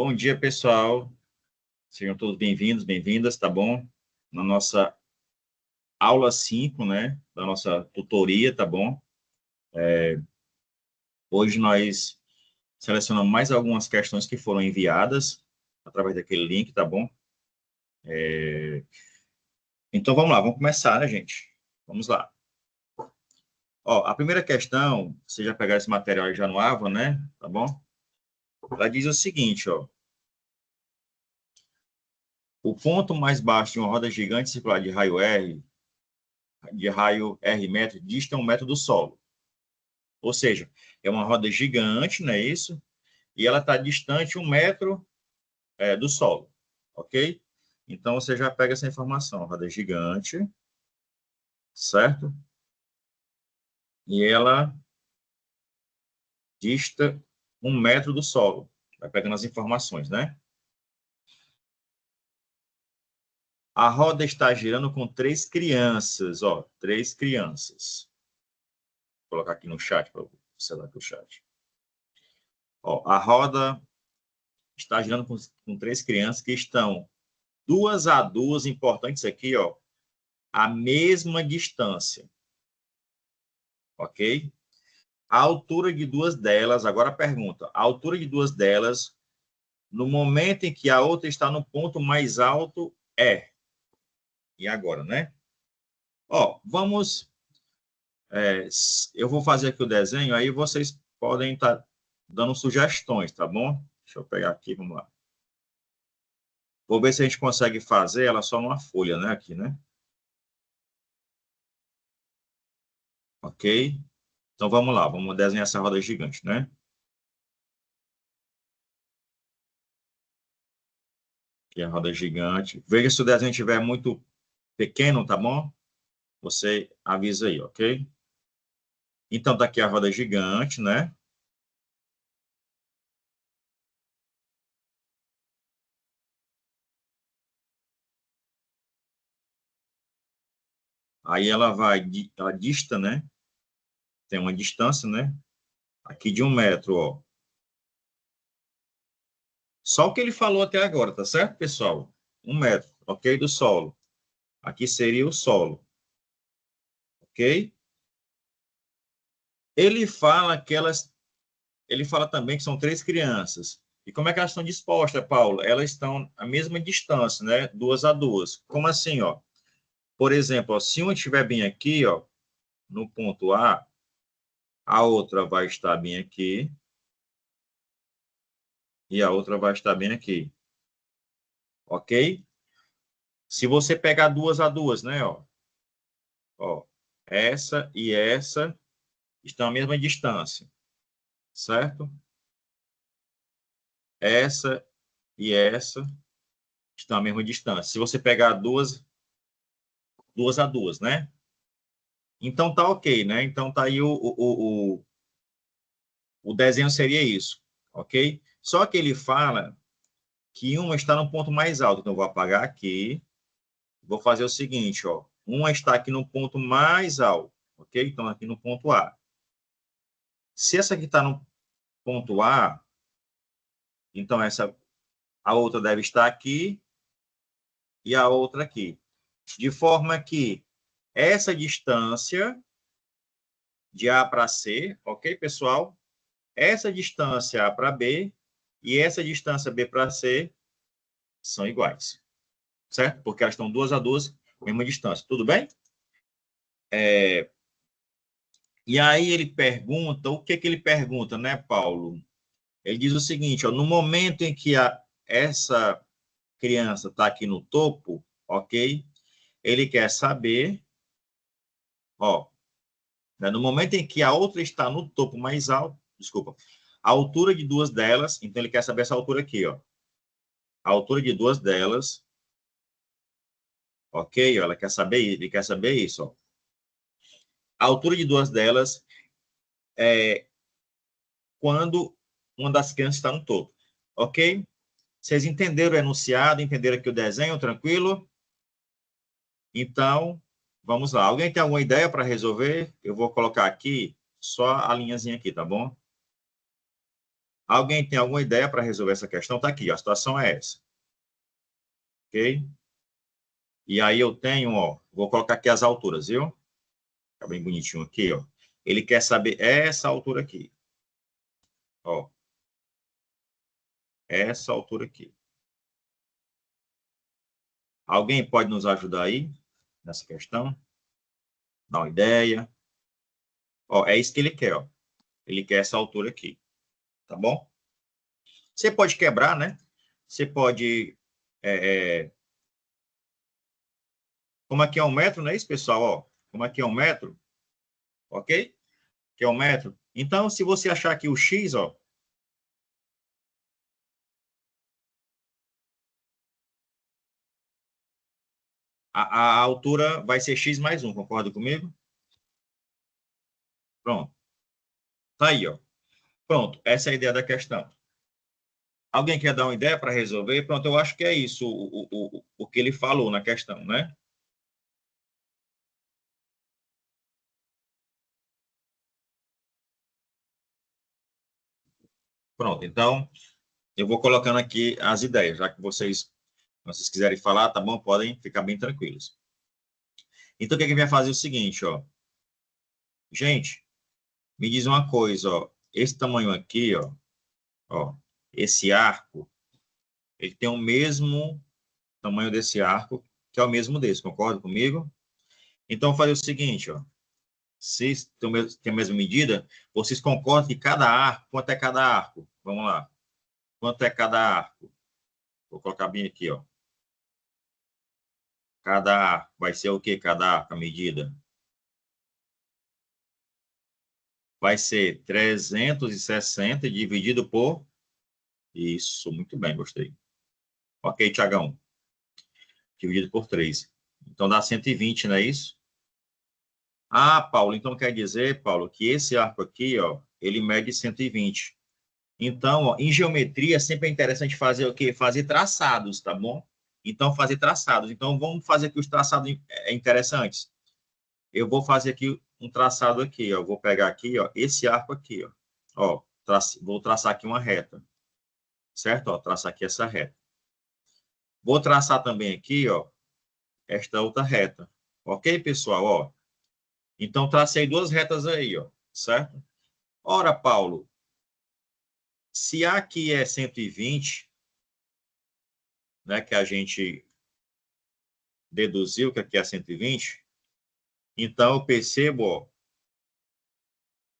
Bom dia, pessoal. Sejam todos bem-vindos, bem-vindas, tá bom? Na nossa aula 5, né, da nossa tutoria, tá bom? Hoje nós selecionamos mais algumas questões que foram enviadas através daquele link, tá bom? Então, vamos lá, vamos começar, né, gente? Vamos lá. Ó, a primeira questão, você já pegaram esse material aí já no Ava, né? Tá bom? Ela diz o seguinte, ó. O ponto mais baixo de uma roda gigante circular de raio R metro, dista 1 metro do solo. Ou seja, é uma roda gigante, não é isso? E ela está distante 1 metro do solo, ok? Então, você já pega essa informação, roda gigante, certo? E ela dista 1 metro do solo. Vai pegando as informações, né? A roda está girando com 3 crianças, ó, 3 crianças. Vou colocar aqui no chat, para você lá o chat. Ó, a roda está girando com 3 crianças que estão 2 a 2, importantes aqui, ó, a mesma distância, ok? A altura de 2 delas, agora a pergunta, a altura de 2 delas, no momento em que a outra está no ponto mais alto, é. E agora, né? Ó, vamos, eu vou fazer aqui o desenho, aí vocês podem estar dando sugestões, tá bom? Deixa eu pegar aqui, vamos lá. Vou ver se a gente consegue fazer ela só numa folha, né? Aqui, né? Ok? Então, vamos lá, vamos desenhar essa roda gigante, né? Aqui a roda gigante. Veja se o desenho estiver muito pequeno, tá bom? Você avisa aí, ok? Então, tá aqui a roda gigante, né? Aí ela dista, né? Tem uma distância, né? Aqui de 1 metro, ó. Só o que ele falou até agora, tá certo, pessoal? 1 metro, ok? Do solo. Aqui seria o solo, ok? Ele fala também que são 3 crianças. E como é que elas estão dispostas, Paulo? Elas estão à mesma distância, né? 2 a 2. Como assim, ó? Por exemplo, ó, se uma estiver bem aqui, ó, no ponto a outra vai estar bem aqui e a outra vai estar bem aqui, ok? Se você pegar 2 a 2, né, ó, essa e essa estão à mesma distância, certo? Essa e essa estão à mesma distância. Se você pegar 2 a 2, né? Então tá ok, né? Então tá aí o desenho seria isso, ok? Só que ele fala que uma está no ponto mais alto, então eu vou apagar aqui, vou fazer o seguinte, ó, uma está aqui no ponto mais alto, ok? Então aqui no ponto A. Se essa aqui está no ponto A, então a outra deve estar aqui e a outra aqui. De forma que essa distância de A para C, ok, pessoal? Essa distância A para B e essa distância B para C são iguais, certo? Porque elas estão 2 a 2, mesma distância. Tudo bem? E aí ele pergunta, o que que ele pergunta, né, Paulo? Ele diz o seguinte, ó, no momento em que essa criança está aqui no topo, ok? Ele quer saber, ó, né, no momento em que a outra está no topo mais alto, desculpa, a altura de 2 delas, então ele quer saber essa altura aqui, ó. A altura de 2 delas, ok? Ele quer saber isso, ó. A altura de 2 delas é quando uma das crianças está no topo, ok? Vocês entenderam o enunciado, entenderam aqui o desenho, tranquilo? Então, vamos lá. Alguém tem alguma ideia para resolver? Eu vou colocar aqui só a linhazinha aqui, tá bom? Alguém tem alguma ideia para resolver essa questão? Está aqui, a situação é essa. Ok? E aí eu tenho, ó, vou colocar aqui as alturas, viu? Tá bem bonitinho aqui, ó. Ele quer saber essa altura aqui. Ó. Essa altura aqui. Alguém pode nos ajudar aí nessa questão? Dá uma ideia. Ó, é isso que ele quer, ó. Ele quer essa altura aqui. Tá bom? Você pode quebrar, né? Você pode... como aqui é 1 metro, não é isso, pessoal? Ó, como aqui é 1 metro, ok? Que é 1 metro. Então, se você achar aqui o x, ó, a altura vai ser x mais 1, concorda comigo? Pronto. Tá aí, ó. Pronto, essa é a ideia da questão. Alguém quer dar uma ideia para resolver? Pronto, eu acho que é isso o que ele falou na questão, né? Pronto, então eu vou colocando aqui as ideias, já que vocês quiserem falar, tá bom? Podem ficar bem tranquilos. Então, o que a gente vai fazer é o seguinte, ó. Gente, me diz uma coisa, ó. Esse tamanho aqui, ó, esse arco, ele tem o mesmo tamanho desse arco, que é o mesmo desse, concorda comigo? Então, vou fazer o seguinte, ó. Se tem a mesma medida, vocês concordam que cada arco, quanto é cada arco? Vamos lá. Quanto é cada arco? Vou colocar bem aqui, ó. Cada arco vai ser o quê? Cada arco, a medida? Vai ser 360 dividido por... Isso, muito bem, gostei. Ok, Tiagão. Dividido por 3. Então dá 120, não é isso? Ah, Paulo, então quer dizer, Paulo, que esse arco aqui, ó, ele mede 120. Então, ó, em geometria sempre é interessante fazer o quê? Fazer traçados, tá bom? Então, fazer traçados. Então, vamos fazer aqui os traçados interessantes. Eu vou fazer aqui um traçado aqui, ó. Vou pegar aqui, ó, esse arco aqui, ó. Ó, vou traçar aqui uma reta, certo? Ó, traçar aqui essa reta. Vou traçar também aqui, ó, esta outra reta. Ok, pessoal? Ó, então, tracei duas retas aí, ó, certo? Ora, Paulo, se aqui é 120, né, que a gente deduziu que aqui é 120, então eu percebo, ó,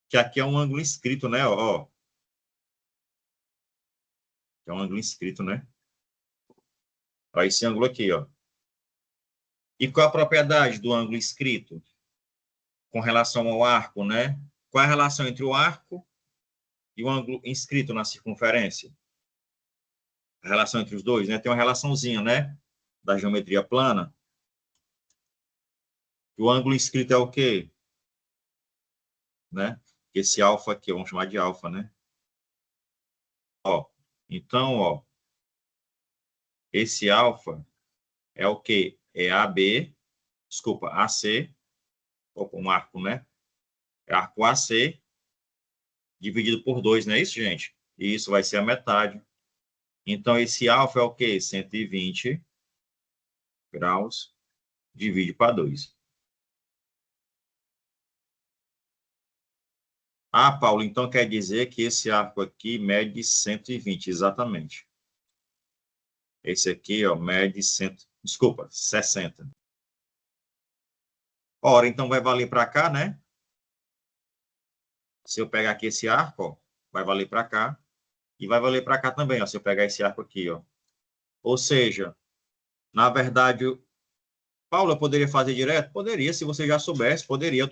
que aqui é um ângulo inscrito, né? Ó, é um ângulo inscrito, né? Ó, esse ângulo aqui, ó. E qual a propriedade do ângulo inscrito com relação ao arco, né? Qual é a relação entre o arco e o ângulo inscrito na circunferência? A relação entre os dois, né? Tem uma relaçãozinha, né? Da geometria plana. O ângulo inscrito é o quê? Né? Esse alfa aqui, vamos chamar de alfa, né? Ó, então, ó, esse alfa é o quê? É AB, desculpa, AC, um arco, né? É arco AC dividido por 2, não é isso, gente? E isso vai ser a metade. Então, esse alfa é o quê? 120 graus, divide para 2. Ah, Paulo, então quer dizer que esse arco aqui mede 120, exatamente. Esse aqui, ó, mede 100, desculpa, 60. Ora, então vai valer para cá, né? Se eu pegar aqui esse arco, ó, vai valer para cá. E vai valer para cá também, ó, se eu pegar esse arco aqui, ó. Ou seja, na verdade, Paulo, eu poderia fazer direto? Poderia, se você já soubesse, poderia.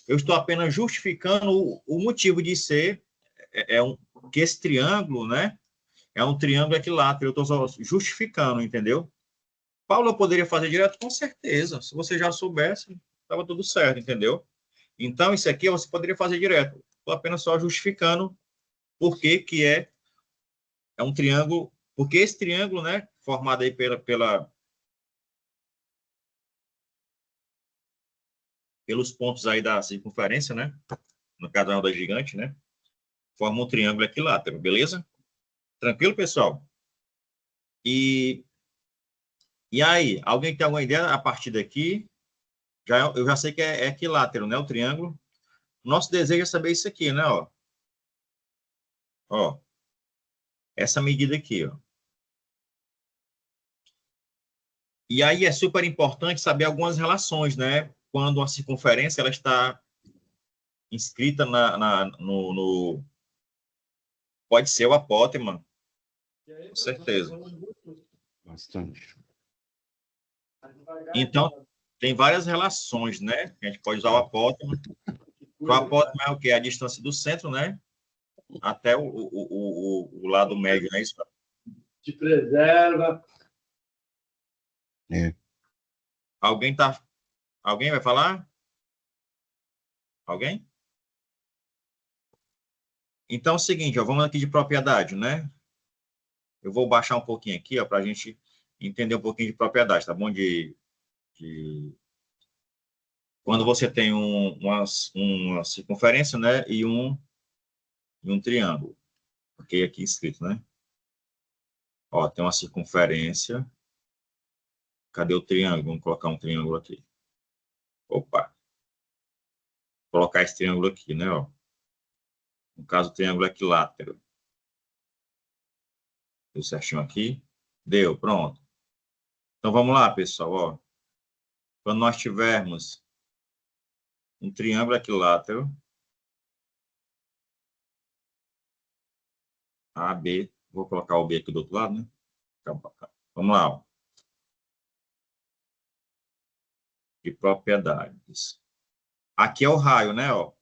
Eu estou apenas justificando o motivo de ser que esse triângulo, né? É um triângulo equilátero. Eu estou só justificando, entendeu? Paulo, eu poderia fazer direto? Com certeza. Se você já soubesse, estava tudo certo, entendeu? Então, isso aqui você poderia fazer direto. Estou apenas só justificando por que que é um triângulo, porque esse triângulo, né, formado aí pelos pontos aí da circunferência, né, no quadrado da gigante, né, forma um triângulo equilátero, beleza? Tranquilo, pessoal? E aí, alguém tem alguma ideia a partir daqui? Eu já sei que é equilátero, né? O triângulo. Nosso desejo é saber isso aqui, né? Ó, essa medida aqui, ó. E aí é super importante saber algumas relações, né? Quando a circunferência ela está inscrita no... Pode ser o apótema, com certeza. Bastante. Então, tem várias relações, né? A gente pode usar o apótema. O apótema é o quê? A distância do centro, né? Até o lado médio, não é isso? Te preserva. É. Alguém vai falar? Alguém? Então é o seguinte, ó, vamos aqui de propriedade, né? Eu vou baixar um pouquinho aqui, ó, para a gente entender um pouquinho de propriedade, tá bom? Quando você tem uma circunferência, né? E um triângulo. Ok? Aqui escrito, né? Ó, tem uma circunferência. Cadê o triângulo? Vamos colocar um triângulo aqui. Opa. Vou colocar esse triângulo aqui, né? Ó. No caso, o triângulo equilátero. Deu certinho aqui? Deu, pronto. Então, vamos lá, pessoal. Ó. Quando nós tivermos um triângulo equilátero, AB, vou colocar o B aqui do outro lado, né? Vamos lá, ó. De propriedades. Aqui é o raio, né, ó?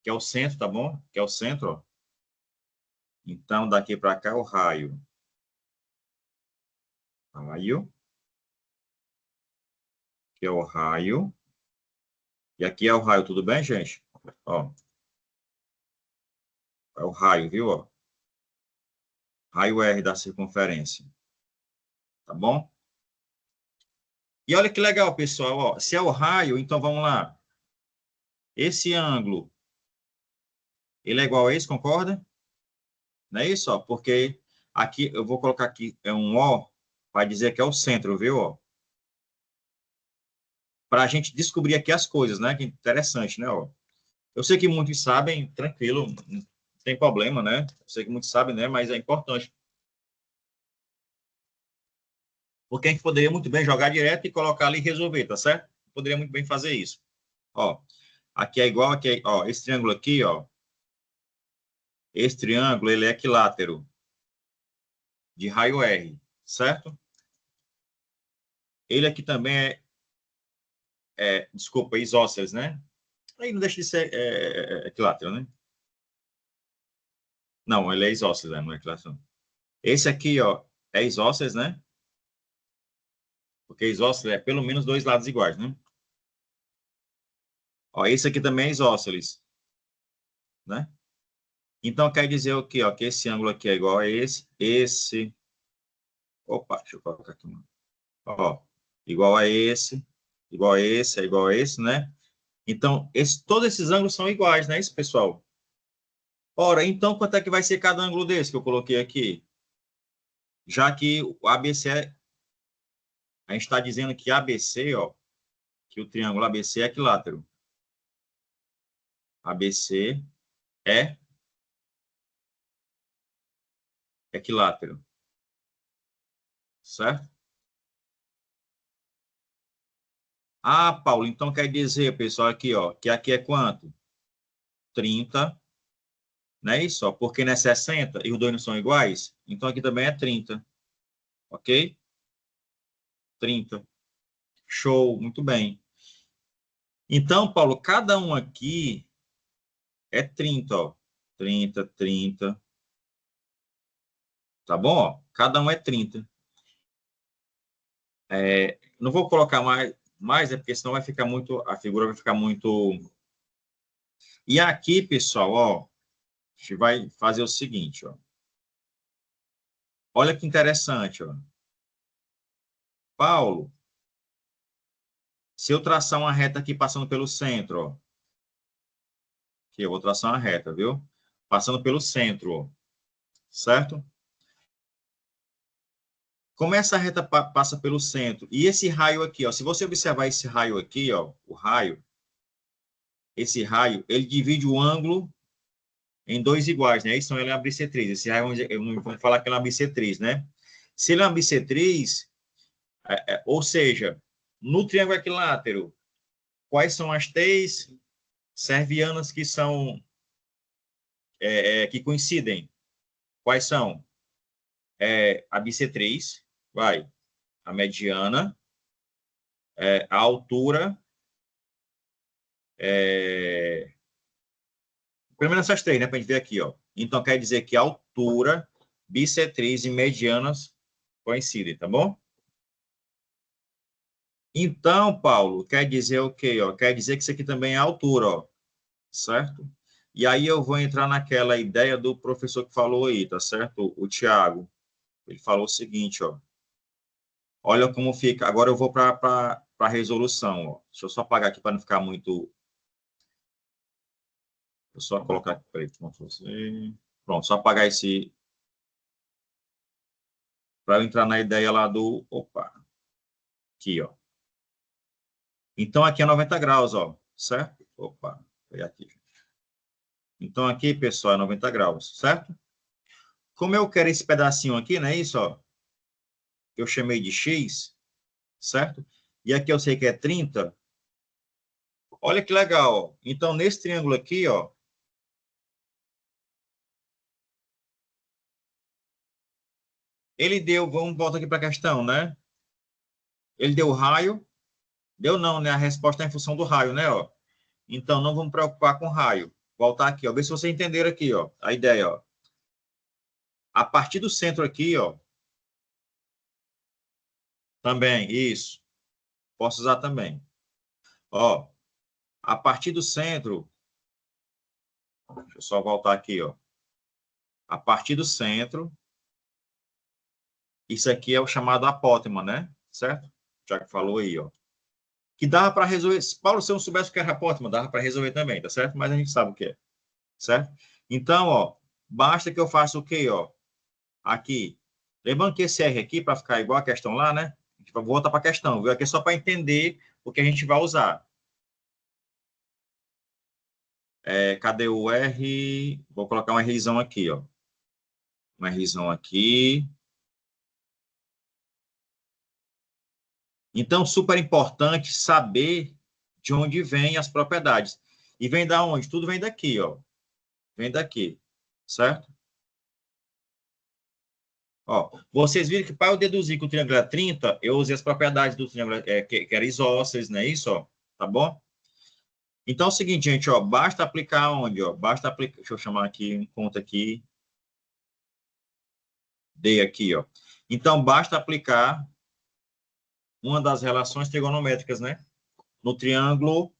Que é o centro, tá bom? Que é o centro, ó. Então, daqui para cá é o raio. Raio. Que é o raio. E aqui é o raio, tudo bem, gente? Ó. É o raio, viu, ó? Raio R da circunferência. Tá bom? E olha que legal, pessoal, ó. Se é o raio, então vamos lá. Esse ângulo, ele é igual a esse, concorda? Não é isso, ó? Porque aqui, eu vou colocar aqui, é um O, para dizer que é o centro, viu, ó? Para a gente descobrir aqui as coisas, né? Que interessante, né, ó? Eu sei que muitos sabem, tranquilo, não tem problema, né? Eu sei que muitos sabem, né? Mas é importante. Porque a gente poderia muito bem jogar direto e colocar ali e resolver, tá certo? Poderia muito bem fazer isso. Ó, aqui é igual, aqui, ó, esse triângulo aqui, ó. Esse triângulo, ele é equilátero de raio R, certo? Ele aqui também desculpa, isósceles, né? Aí não deixa de ser equilátero, né? Não, ele é isósceles, né? Não é equilátero. Esse aqui, ó, é isósceles, né? Porque isósceles é pelo menos dois lados iguais, né? Ó, esse aqui também é isósceles, né? Então, quer dizer o quê? Ó, que esse ângulo aqui é igual a esse... Opa, deixa eu colocar aqui. Ó, igual a esse, igual a esse, é igual a esse, né? Então, todos esses ângulos são iguais, né, isso, pessoal? Ora, então, quanto é que vai ser cada ângulo desse que eu coloquei aqui? Já que o ABC, a gente está dizendo que ABC, ó, que o triângulo ABC é equilátero. ABC é equilátero. Certo? Ah, Paulo, então quer dizer, pessoal, aqui, ó, que aqui é quanto? 30, não é isso? Ó, porque não é 60 e os dois não são iguais? Então aqui também é 30. Ok? 30. Show, muito bem. Então, Paulo, cada um aqui é 30, ó. 30, 30. Tá bom? Ó? Cada um é 30. Não vou colocar mais, porque senão vai ficar muito, a figura vai ficar muito... E aqui, pessoal, ó, a gente vai fazer o seguinte, ó. Olha que interessante, ó. Paulo, se eu traçar uma reta aqui passando pelo centro, ó. Aqui, eu vou traçar uma reta, viu? passando pelo centro, ó, certo? Como essa reta passa pelo centro, e esse raio aqui, ó, se você observar esse raio aqui, ó, o raio, esse raio, ele divide o ângulo em dois iguais, né? Isso ele é uma bissetriz. Esse raio, vamos falar que ele é uma bissetriz, né? Se ele é uma bissetriz, ou seja, no triângulo equilátero, quais são as três servianas que são que coincidem? Quais são? A bissetriz, vai, a mediana, a altura, pelo menos essas três, né, para a gente ver aqui, ó. Então, quer dizer que a altura, bissetriz e medianas coincidem, tá bom? Então, Paulo, quer dizer o quê, ó? Quer dizer que isso aqui também é altura, ó, certo? E aí eu vou entrar naquela ideia do professor que falou aí, tá certo? O Tiago. Ele falou o seguinte, ó. Olha como fica. Agora eu vou para a resolução, ó. Deixa eu só apagar aqui para não ficar muito... Vou só colocar aqui, peraí, pronto, só apagar esse... Para eu entrar na ideia lá do... Opa! Aqui, ó. Então, aqui é 90 graus, ó, certo? Opa, foi aqui. Então, aqui, pessoal, é 90 graus, certo? Como eu quero esse pedacinho aqui, né, isso, ó, eu chamei de X, certo? E aqui eu sei que é 30. Olha que legal, ó. Então, nesse triângulo aqui, ó, ele deu, vamos voltar aqui para a questão, né? Ele deu raio, deu não, né? A resposta é em função do raio, né, ó. Então, não vamos preocupar com raio. Voltar aqui, ó, ver se vocês entenderam aqui, ó, a ideia, ó. A partir do centro aqui, ó, também, isso. Posso usar também. Ó, a partir do centro, deixa eu só voltar aqui, ó. A partir do centro, isso aqui é o chamado apótema, né? Certo? Já que falou aí, ó. Que dava para resolver. Paulo, se eu não soubesse o que era apótema, dava para resolver também, tá certo? Mas a gente sabe o que é, certo? Então, ó, basta que eu faça o quê, ó? Aqui. Lembrando que esse R aqui, para ficar igual a questão lá, né? A gente vai voltar para a questão, viu? Aqui é só para entender o que a gente vai usar. Cadê o R? Vou colocar um Rzão aqui, ó. Um Rzão aqui. Então, super importante saber de onde vêm as propriedades. E vem da onde? Tudo vem daqui, ó. Vem daqui, certo? Ó, vocês viram que para eu deduzir que o triângulo é 30, eu usei as propriedades do triângulo, que era isósceles, não é isso, ó? Tá bom? Então é o seguinte, gente, ó, basta aplicar onde, ó? Basta aplicar, deixa eu chamar aqui, um conta aqui. D aqui, ó. Então, basta aplicar uma das relações trigonométricas, né? No triângulo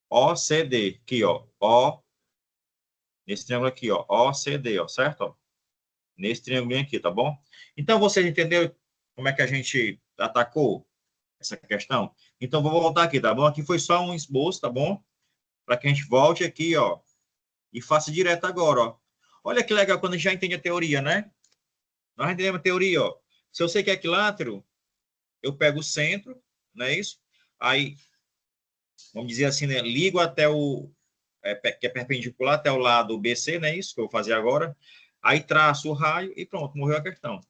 OCD, aqui, ó. Nesse triângulo aqui, ó. OCD, ó, certo? Ó. Nesse triângulo aqui, tá bom? Então, vocês entenderam como é que a gente atacou essa questão? Então, vou voltar aqui, tá bom? Aqui foi só um esboço, tá bom? Para que a gente volte aqui, ó, e faça direto agora, ó. Olha que legal quando a gente já entende a teoria, né? Nós entendemos a teoria, ó. Se eu sei que é equilátero, eu pego o centro, não é isso? Aí, vamos dizer assim, né? Ligo até o... que é perpendicular até o lado BC, não é isso que eu vou fazer agora? Aí traço o raio e pronto, morreu a questão.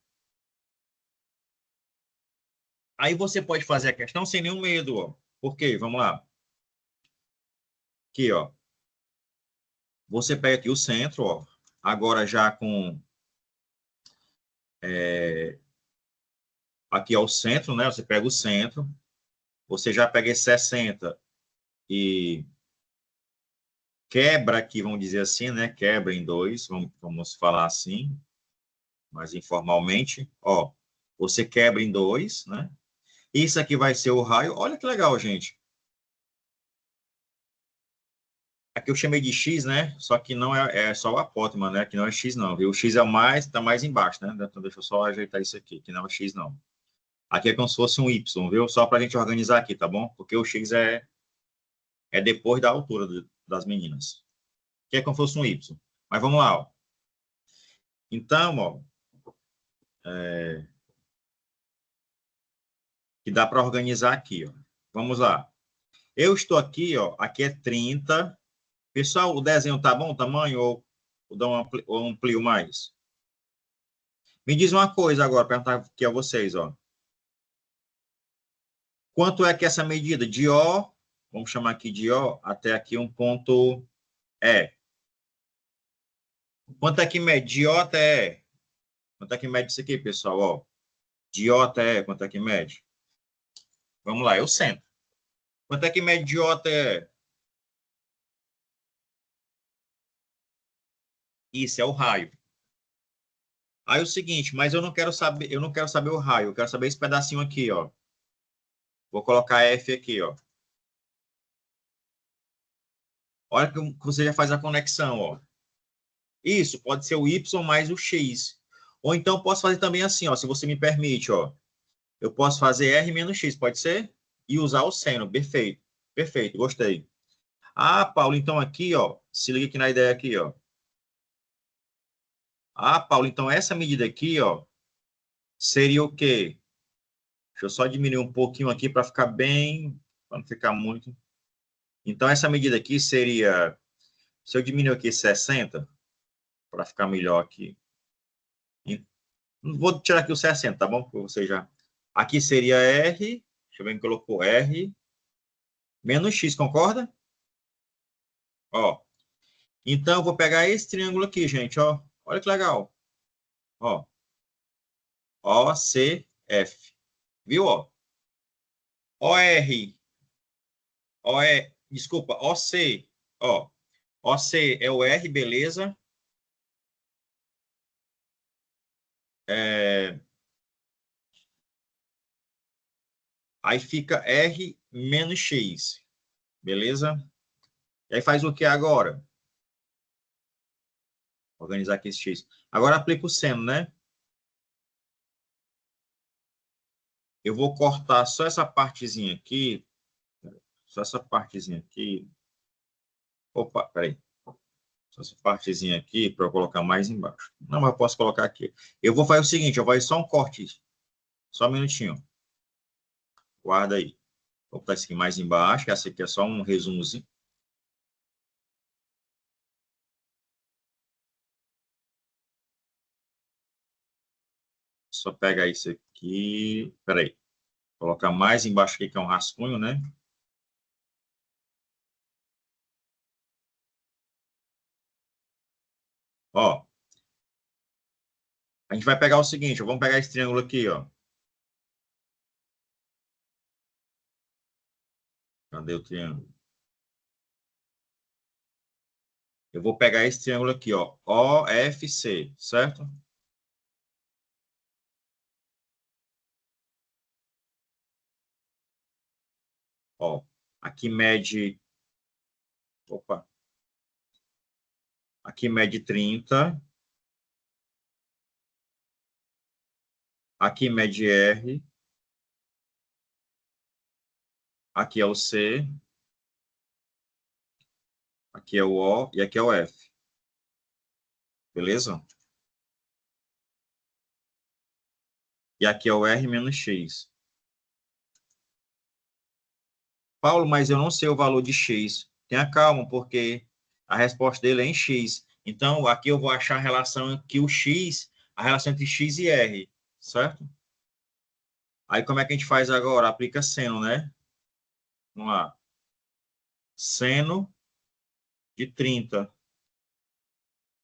Aí você pode fazer a questão sem nenhum medo, ó. Por quê? Vamos lá. Aqui, ó. Você pega aqui o centro, ó. Agora já com... aqui é o centro, né? Você pega o centro. Você já pega esse 60 e quebra aqui, vamos dizer assim, né? Quebra em dois, vamos falar assim, mais informalmente. Ó, você quebra em dois, né? Isso aqui vai ser o raio. Olha que legal, gente. Aqui eu chamei de X, né? Só que não é só o apótema, né? Aqui não é X, não, viu? O X é o mais, tá mais embaixo, né? Então, deixa eu só ajeitar isso aqui, que não é X, não. Aqui é como se fosse um Y, viu? Só para a gente organizar aqui, tá bom? Porque o X é depois da altura das meninas. Aqui é como se fosse um Y. Mas vamos lá, ó. Então, ó, que dá para organizar aqui, ó. Vamos lá. Eu estou aqui, ó, aqui é 30. Pessoal, o desenho tá bom o tamanho ou amplio mais? Me diz uma coisa agora, perguntar aqui a vocês, ó. Quanto é que essa medida de O, vamos chamar aqui de O, até aqui um ponto E. Quanto é que mede de O até E? Quanto é que mede isso aqui, pessoal? Ó, de O até E, quanto é que mede? Vamos lá, eu centro. Quanto é que mede de O até E? Isso é o raio. Aí é o seguinte, mas eu não quero saber o raio, eu quero saber esse pedacinho aqui, ó. Vou colocar F aqui, ó. Olha que você já faz a conexão, ó. Isso, pode ser o Y mais o X. Ou então posso fazer também assim, ó, se você me permite, ó. Eu posso fazer R menos X, pode ser? E usar o seno, perfeito. Perfeito, gostei. Ah, Paulo, então aqui, ó, se liga aqui na ideia aqui, ó. Ah, Paulo, então essa medida aqui, ó, seria o quê? Deixa eu só diminuir um pouquinho aqui para ficar bem, para não ficar muito. Então, essa medida aqui seria, se eu diminuir aqui 60, para ficar melhor aqui. Vou tirar aqui o 60, tá bom? Porque você já... Aqui seria R, deixa eu ver quem colocou R, menos X, concorda? Ó, então eu vou pegar esse triângulo aqui, gente, ó. Olha que legal. Ó, OCF. Viu, ó? OR, OE, desculpa, OC, ó. OC é o R, beleza? Aí fica R menos X, beleza? E aí faz o que agora? Organizar aqui esse X. Agora aplica o seno, né? Eu vou cortar só essa partezinha aqui. Só essa partezinha aqui. Opa, peraí. Só essa partezinha aqui para eu colocar mais embaixo. Não, mas eu posso colocar aqui. Eu vou fazer o seguinte, eu vou fazer só um corte. Só um minutinho. Guarda aí. Vou botar isso aqui mais embaixo, que essa aqui é só um resumozinho. Só pegar isso aqui. Peraí. Colocar mais embaixo aqui, que é um rascunho, né? Ó. A gente vai pegar o seguinte, vamos pegar esse triângulo aqui, ó. Cadê o triângulo? Eu vou pegar esse triângulo aqui, ó. OFC, certo? Ó, aqui mede... Opa. Aqui mede 30. Aqui mede R. Aqui é o C. Aqui é o O e aqui é o F. Beleza? E aqui é o R menos X. Paulo, mas eu não sei o valor de X. Tenha calma, porque a resposta dele é em X. Então, aqui eu vou achar a relação aqui, o X, a relação entre X e R, certo? Aí, como é que a gente faz agora? Aplica seno, né? Vamos lá. Seno de 30.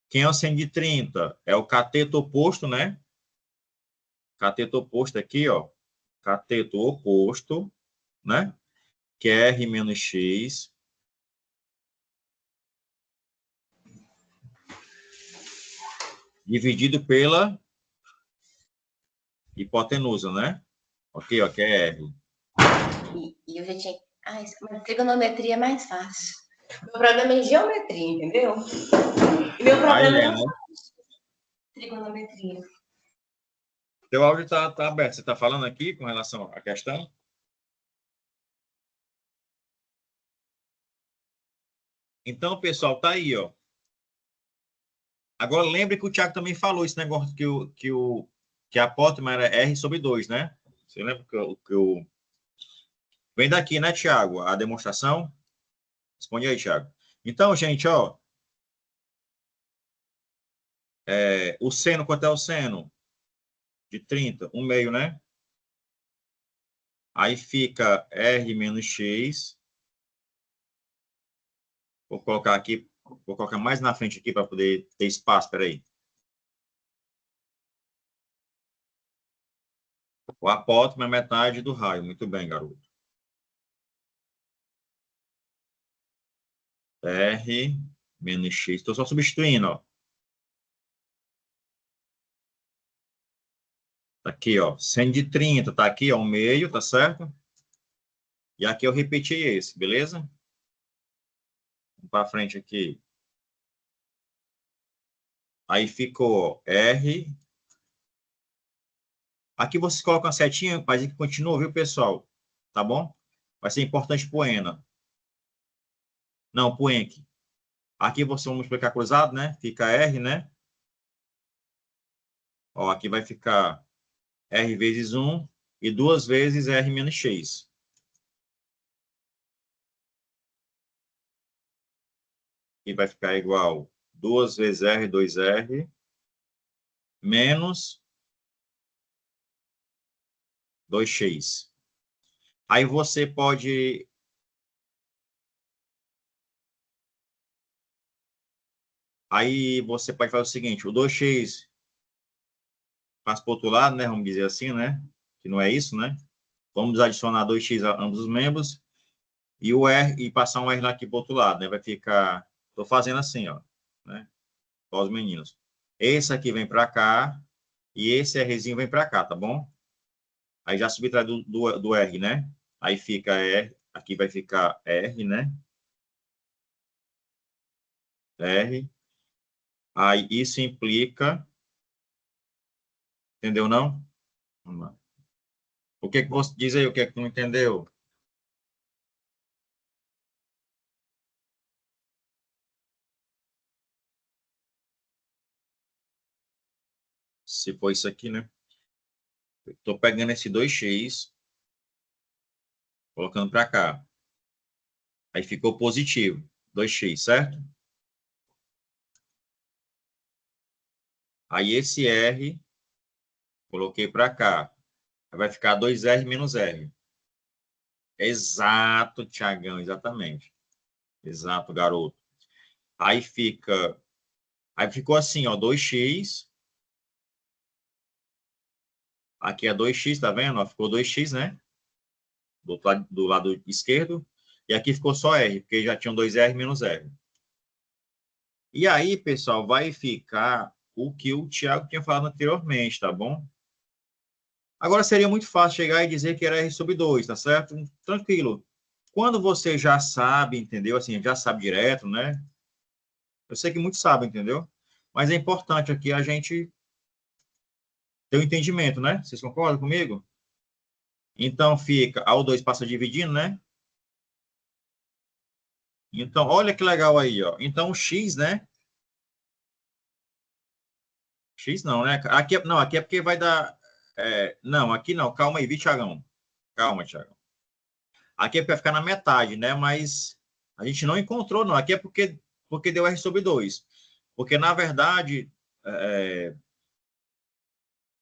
Quem é o seno de 30? É o cateto oposto, né? Cateto oposto aqui, ó. Cateto oposto, né? Que é R menos X. Dividido pela hipotenusa, né? Ok, ó, que é R. E eu já tinha. Ah, mas trigonometria é mais fácil. Meu problema é geometria, entendeu? E meu problema Aí, não né? é trigonometria. Teu áudio tá aberto. Você está falando aqui com relação à questão? Então, pessoal, tá aí, ó. Agora, lembre que o Thiago também falou esse negócio que a apótema era R sobre 2, né? Você lembra que eu... Vem daqui, né, Thiago? A demonstração? Responde aí, Thiago. Então, gente, ó. O seno, quanto é o seno? De 30, 1 meio, né? Aí fica R menos X. Vou colocar aqui, vou colocar mais na frente aqui para poder ter espaço, peraí. O apótimo é metade do raio. Muito bem, garoto. R menos X. Estou só substituindo, ó. Tá aqui, ó. Seno de 30, tá aqui, ó, 1 meio, tá certo? E aqui eu repeti esse, beleza? Vamos para frente aqui. Aí ficou R. Aqui você coloca uma setinha, mas aqui continua, viu, pessoal? Tá bom? Vai ser importante pro ENA. Não, pro ENC. Aqui você vai multiplicar cruzado, né? Fica R, né? Ó, aqui vai ficar R vezes 1 e 2 vezes R menos X. E vai ficar igual 2 vezes R, 2R, menos 2x. Aí você pode... Aí você pode fazer o seguinte, o 2x passa para o outro lado, né? Vamos dizer assim, né? Que não é isso, né? Vamos adicionar 2x a ambos os membros e o R e passar um R aqui para o outro lado, né? Vai ficar... Estou fazendo assim, ó, né? Para os meninos. Esse aqui vem para cá e esse Rzinho vem para cá, tá bom? Aí já subtrai do R, né? Aí fica R, aqui vai ficar R, né? R. Aí isso implica... Entendeu, não? Vamos lá. O que você diz aí? O que não entendeu? Se for isso aqui, né? Estou pegando esse 2x, colocando para cá. Aí ficou positivo, 2x, certo? Aí esse R, coloquei para cá. Aí vai ficar 2R menos R. Exato, Tiagão, exatamente. Exato, garoto. Aí fica... Aí ficou assim, ó, 2x. Aqui é 2x, tá vendo? Ó, ficou 2x, né? Do lado esquerdo. E aqui ficou só R, porque já tinham 2R menos R. E aí, pessoal, vai ficar o que o Thiago tinha falado anteriormente, tá bom? Agora, seria muito fácil chegar e dizer que era R sobre 2, tá certo? Tranquilo. Quando você já sabe, entendeu? Assim, já sabe direto, né? Eu sei que muitos sabem, entendeu? Mas é importante aqui a gente ter o entendimento, né? Vocês concordam comigo? Então, fica... A O2 passa dividindo, né? Então, olha que legal aí, ó. Então, o X, né? X não, né? Aqui, não, aqui é porque vai dar... não, aqui não. Calma aí, viu, Thiagão? Calma, Thiagão. Aqui é para ficar na metade, né? Mas a gente não encontrou, não. Aqui é porque deu R sobre 2. Porque, na verdade,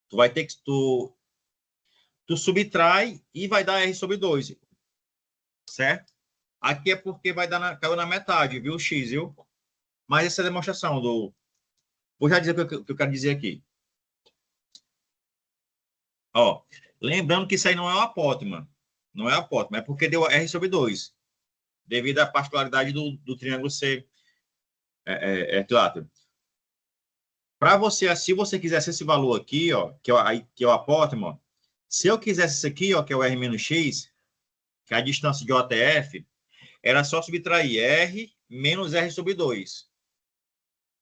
tu vai ter que... Tu subtrai e vai dar R sobre 2. Certo? Aqui é porque caiu na metade, viu? X, viu? Mas essa é a demonstração do... Vou já dizer o que eu quero dizer aqui. Ó, lembrando que isso aí não é uma apótema. Não é apótema, é porque deu R sobre 2. Devido à particularidade do triângulo ser equilátero. Para você, se você quisesse esse valor aqui, ó, que é o apótema, ó, se eu quisesse isso aqui, ó, que é o R menos X, que é a distância de O até F, era só subtrair R menos R sobre 2.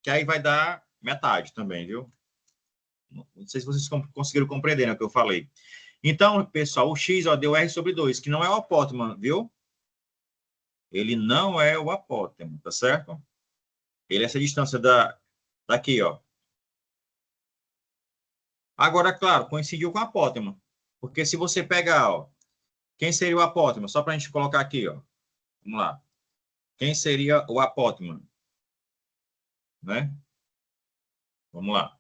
Que aí vai dar metade também, viu? Não sei se vocês conseguiram compreender, né, o que eu falei. Então, pessoal, o X, ó, deu R sobre 2, que não é o apótema, viu? Ele não é o apótema, tá certo? Ele é essa distância da Tá aqui, ó. Agora, claro, coincidiu com a apótema. Porque se você pegar, ó, quem seria o apótema? Só para a gente colocar aqui, ó. Vamos lá. Quem seria o apótema? Né? Vamos lá.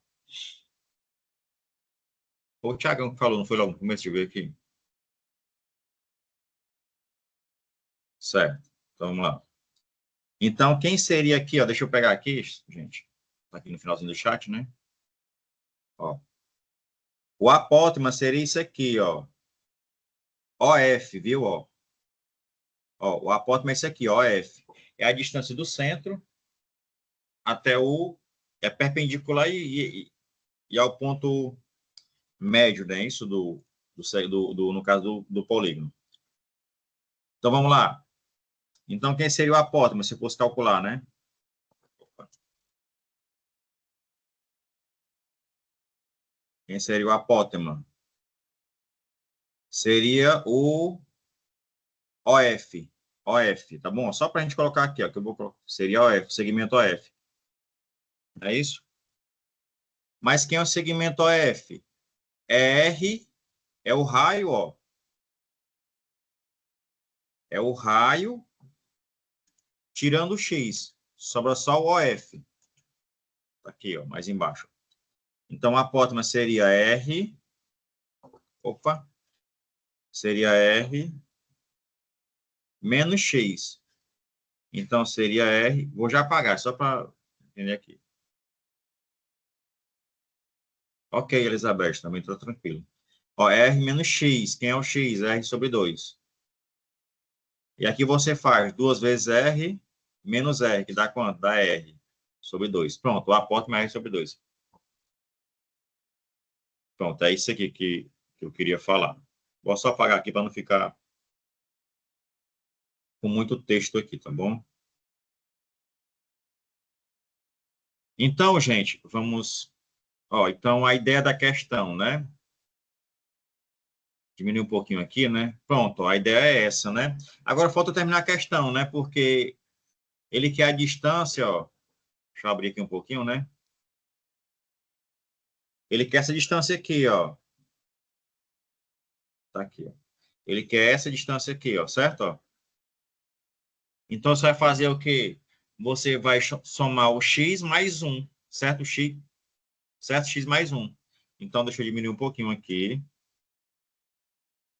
O Thiagão que falou, não foi logo no começo de ver aqui? Certo. Então, vamos lá. Então, quem seria aqui, ó? Deixa eu pegar aqui, gente. Tá aqui no finalzinho do chat, né? Ó. O apótema seria isso aqui, ó. OF, viu, ó? Ó, o apótema é esse aqui, OF. É a distância do centro até o... É perpendicular e ao ponto médio, né? Isso no caso do polígono. Então, vamos lá. Então, quem seria o apótema, se fosse calcular, né? Quem seria o apótema? Seria o OF. OF, tá bom? Só para a gente colocar aqui, ó, que eu vou colocar. Seria OF, segmento OF. É isso? Mas quem é o segmento OF? R é o raio, ó. É o raio tirando o X. Sobra só o OF. Tá aqui, ó, mais embaixo. Então, a apótema seria R. Opa. Seria R menos X. Então, seria R. Vou já apagar, só para entender aqui. Ok, Elizabeth, também estou tranquilo. Ó, R menos X. Quem é o X? R sobre 2. E aqui você faz 2 vezes R menos R, que dá quanto? Dá R sobre 2. Pronto, o apótema é R sobre 2. Pronto, é isso aqui que eu queria falar. Vou só apagar aqui para não ficar com muito texto aqui, tá bom? Então, gente, vamos... Ó, então, a ideia da questão, né? Diminuir um pouquinho aqui, né? Pronto, a ideia é essa, né? Agora falta terminar a questão, né? Porque ele quer a distância, ó. Deixa eu abrir aqui um pouquinho, né? Ele quer essa distância aqui, ó. Tá aqui, ó. Ele quer essa distância aqui, ó, certo? Ó. Então, você vai fazer o quê? Você vai somar o x mais 1, certo? Certo? X mais 1. Então, deixa eu diminuir um pouquinho aqui.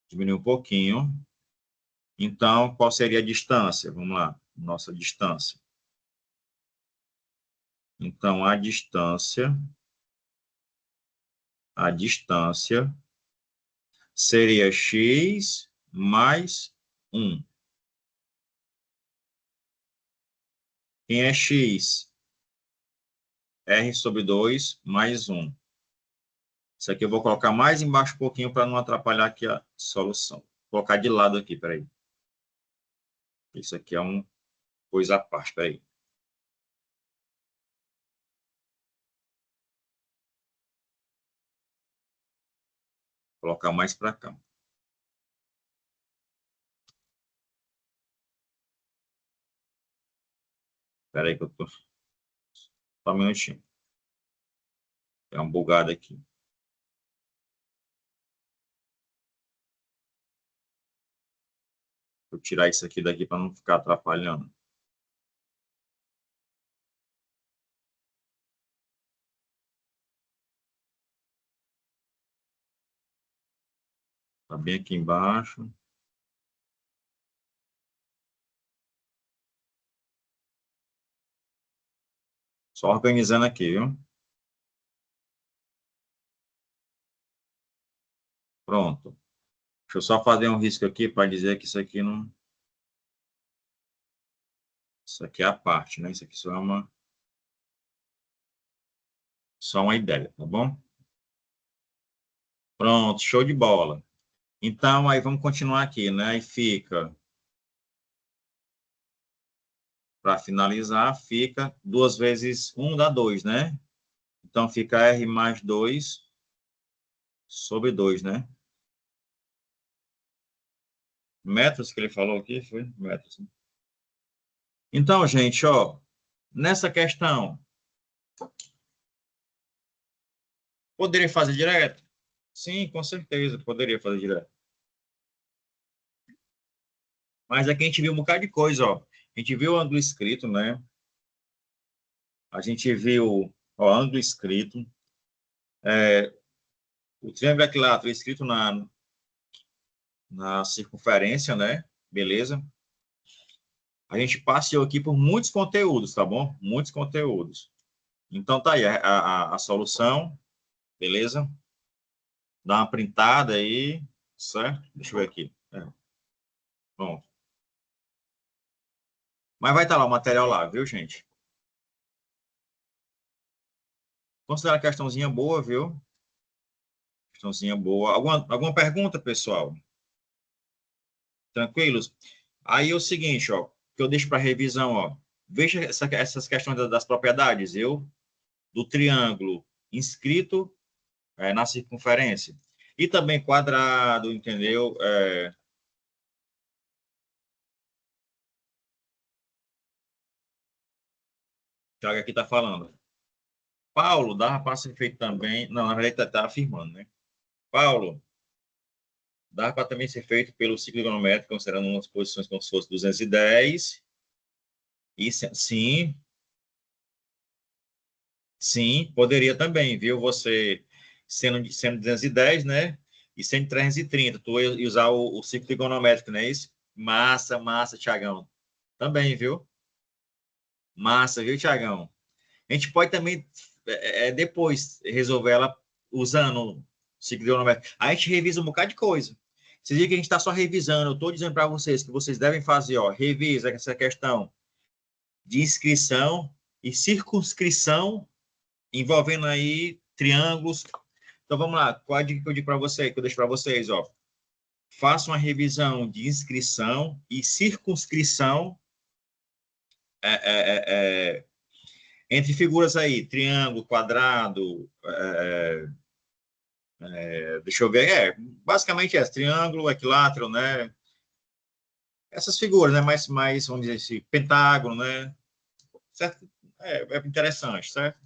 Diminuir um pouquinho. Então, qual seria a distância? Vamos lá. Nossa distância. Então, a distância seria x mais 1. Quem é x? R sobre 2 mais 1. Isso aqui eu vou colocar mais embaixo um pouquinho para não atrapalhar aqui a solução. Vou colocar de lado aqui, peraí. Isso aqui é uma coisa à parte, peraí. Vou colocar mais para cá. Peraí que eu tô... Só um minutinho. É uma bugada aqui. Vou tirar isso aqui daqui para não ficar atrapalhando. Tá bem aqui embaixo. Só organizando aqui, viu? Pronto. Deixa eu só fazer um risco aqui para dizer que isso aqui não... Isso aqui é a parte, né? Isso aqui só uma ideia, tá bom? Pronto, show de bola. Então, aí vamos continuar aqui, né? E fica... Para finalizar, fica 2 vezes 1 dá 2, né? Então, fica R mais 2 sobre 2, né? Metros que ele falou aqui, foi? Metros. Né? Então, gente, ó, nessa questão, Poderia fazer direto? Sim, com certeza, poderia fazer direto. Mas aqui a gente viu um bocado de coisa, ó. A gente viu o ângulo escrito, né? A gente viu o ângulo escrito. O triângulo equilátero escrito na circunferência, né? Beleza? A gente passeou aqui por muitos conteúdos, tá bom? Muitos conteúdos. Então, tá aí a solução, beleza? Dá uma printada aí, certo? Deixa eu ver aqui. Pronto. Mas vai estar lá o material lá, viu, gente? Considera a questãozinha boa, viu? Questãozinha boa. Alguma pergunta, pessoal? Tranquilos? Aí é o seguinte, ó, que eu deixo para revisão, ó. Veja essas questões das propriedades, do triângulo inscrito na circunferência. E também quadrado, entendeu? Thiago aqui está falando. Paulo, dava para ser feito também. Não, na verdade está afirmando, né? Paulo, dá para também ser feito pelo ciclo trigonométrico, considerando umas posições como se fosse 210. E sim, poderia também, viu? Você sendo 210, né? E sendo 330, tu ia usar o ciclo trigonométrico, não é isso? Massa, Thiagão. Também, viu? Massa, viu, Thiagão? A gente pode também, depois, resolver ela usando o ciclo trigonométrico. Aí a gente revisa um bocado de coisa. Vocês dizem que a gente está só revisando. Eu estou dizendo para vocês que vocês devem fazer, ó, revisa essa questão de inscrição e circunscrição envolvendo aí triângulos. Então, vamos lá. Qual a dica que eu digo para vocês, que eu deixo para vocês, ó? Faça uma revisão de inscrição e circunscrição entre figuras aí, triângulo, quadrado, deixa eu ver, basicamente triângulo, equilátero, né? Essas figuras, né? Mais vamos dizer assim, pentágono, né? Certo? É interessante, certo?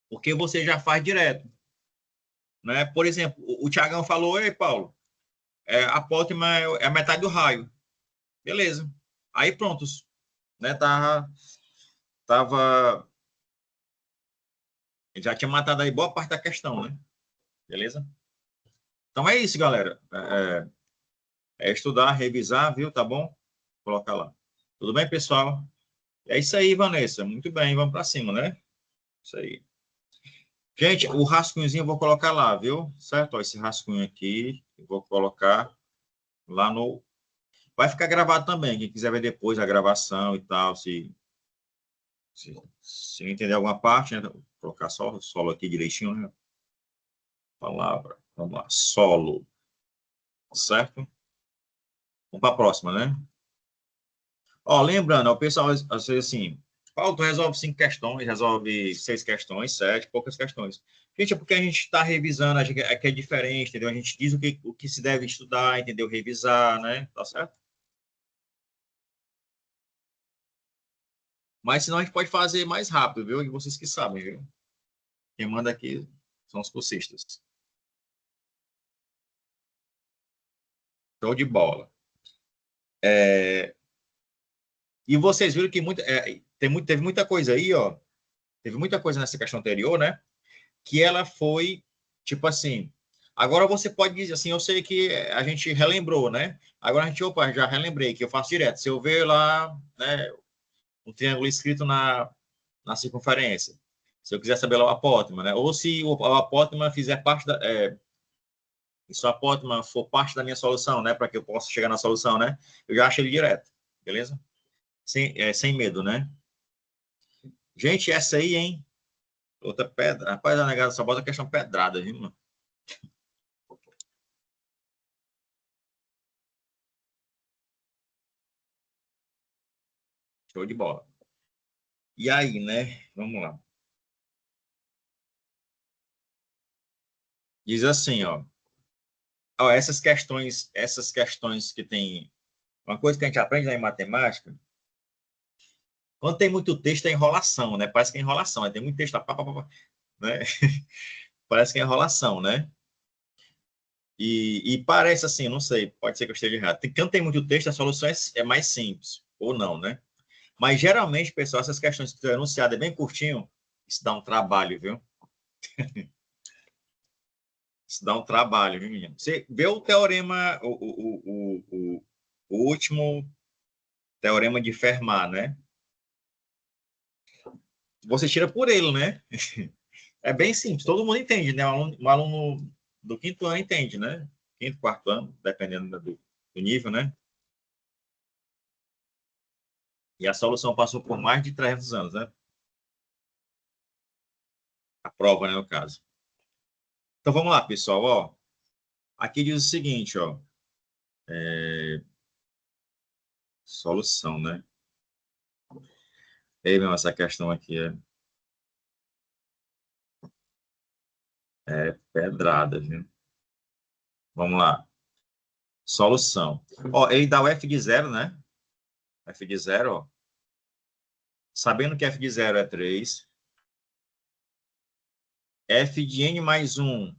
Porque você já faz direto, né? Por exemplo, o Thiagão falou, ei, Paulo, a apótema é a metade do raio. Beleza. Aí prontos, né? Tava já tinha matado aí boa parte da questão, né? Beleza? Então é isso, galera. Estudar, revisar, viu? Tá bom? Vou colocar lá. Tudo bem, pessoal? É isso aí, Vanessa. Muito bem, vamos para cima, né? Isso aí. Gente, o rascunhozinho eu vou colocar lá, viu? Certo? Ó, esse rascunho aqui, eu vou colocar lá no... Vai ficar gravado também, quem quiser ver depois a gravação e tal, se não entender alguma parte, né? Vou colocar só o solo aqui direitinho, né? Palavra, vamos lá, solo, certo? Vamos para a próxima, né? Ó, lembrando, o pessoal, às vezes assim, Paulo, tu resolve 5 questões, resolve 6 questões, 7, poucas questões. Gente, é porque a gente está revisando, aqui é diferente, entendeu? A gente diz o que se deve estudar, entendeu? Revisar, né? Tá certo? Mas senão a gente pode fazer mais rápido, viu? E vocês que sabem, viu? Quem manda aqui são os cursistas. Show de bola. E vocês viram que teve muita coisa aí, ó. Teve muita coisa nessa questão anterior, né? Que ela foi, tipo assim, agora você pode dizer assim, eu sei que a gente relembrou, né? Agora a gente, opa, já relembrei, que eu faço direto. Se eu ver lá, né, um triângulo escrito na circunferência, se eu quiser saber lá o apótema, né? Ou se o apótema fizer parte se o apótema for parte da minha solução, né? Para que eu possa chegar na solução, né? Eu já achei ele direto, beleza? Sem medo, né? Gente, essa aí, hein? Outra pedra. Rapaz, a negada só bota a questão pedrada, viu, mano? Show de bola. E aí, né? Vamos lá. Diz assim, ó, essas questões que tem uma coisa que a gente aprende lá em matemática Quando tem muito texto, é enrolação, né? Parece que é enrolação, né? Tem muito texto, né? Parece que é enrolação, né? E parece assim, não sei, pode ser que eu esteja errado. Quando tem muito texto, a solução é mais simples, ou não, né? Mas geralmente, pessoal, essas questões que estão enunciadas bem curtinho, isso dá um trabalho, viu? Isso dá um trabalho, viu, menino? Você vê o teorema, o último teorema de Fermat, né? Você tira por ele, né? É bem simples, todo mundo entende, né? Um aluno do quinto ano entende, né? Quinto, quarto ano, dependendo do nível, né? E a solução passou por mais de 300 anos, né? A prova, né, no caso. Então, vamos lá, pessoal, ó. Aqui diz o seguinte, ó. Solução, né? Ei, meu, essa questão aqui é pedrada, viu? Vamos lá. Solução. Ó, ele dá o f de zero, né? F de zero, ó. Sabendo que f de zero é 3, f de n mais 1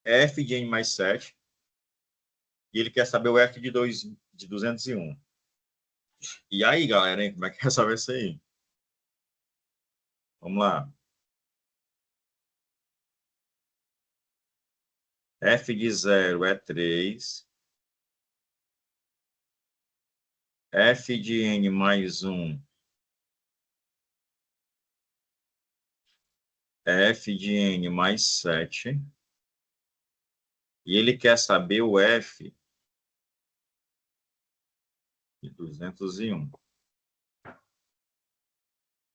é f de n mais 7, e ele quer saber o f de 201. E aí, galera, hein? Como é que é saber isso aí? Vamos lá. F de 0 é 3. F de n mais 1 é f de n mais 7. E ele quer saber o f de 201.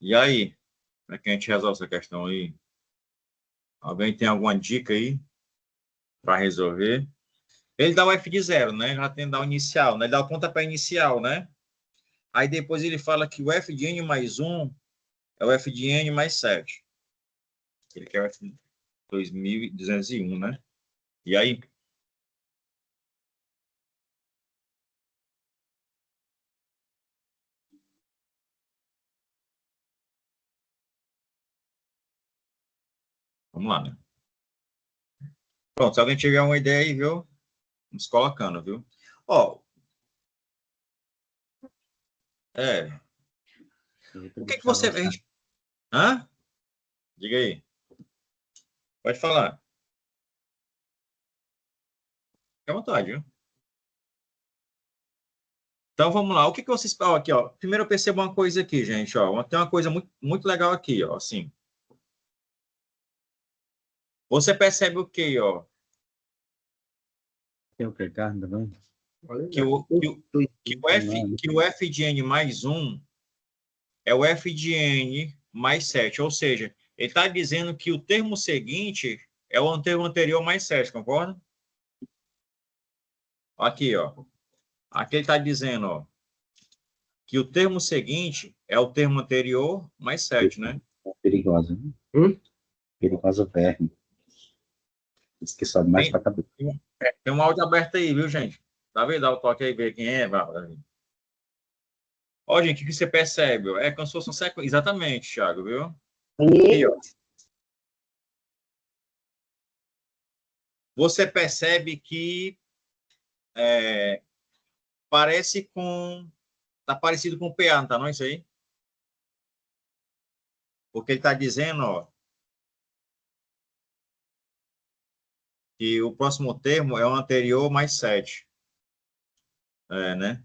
E aí? Como é que a gente resolve essa questão aí? Alguém tem alguma dica aí para resolver? Ele dá o f de 0, né? Já tem que dar o inicial, né? Ele dá o pontapé inicial, né? Aí depois ele fala que o f de n mais 1 é o f de n mais 7. Ele quer o f de 2201, né? E aí? Vamos lá, né? Pronto, se alguém tiver uma ideia aí, viu? Vamos colocando, viu? Ó, o que você... Hã? Diga aí. Pode falar. Fique à vontade, viu? Então, vamos lá. O que vocês... Ó, aqui, ó. Primeiro eu percebo uma coisa aqui, gente, ó. Tem uma coisa muito, muito legal aqui, ó, assim. Você percebe o quê, ó? Tem o que, carne também? Que o f de n mais 1 é o f de n mais 7. Ou seja, ele está dizendo que o termo seguinte é o termo anterior mais 7, concorda? Aqui, ó. Aqui ele está dizendo, ó, que o termo seguinte é o termo anterior mais 7, né? Perigosa, né? Perigosa verme. Diz que sobe mais Tem, para a cabeça. tem um áudio aberto aí, viu, gente? Tá vendo? Dá o toque aí, ver quem é. Ó, gente, o que você percebe? Ó? É como se fosse uma sequência. Exatamente, Thiago, viu? Aqui, ó. Você percebe que parece com... Tá parecido com o PA, não tá não, isso aí? Porque ele está dizendo, ó, que o próximo termo é o anterior mais 7. É, né?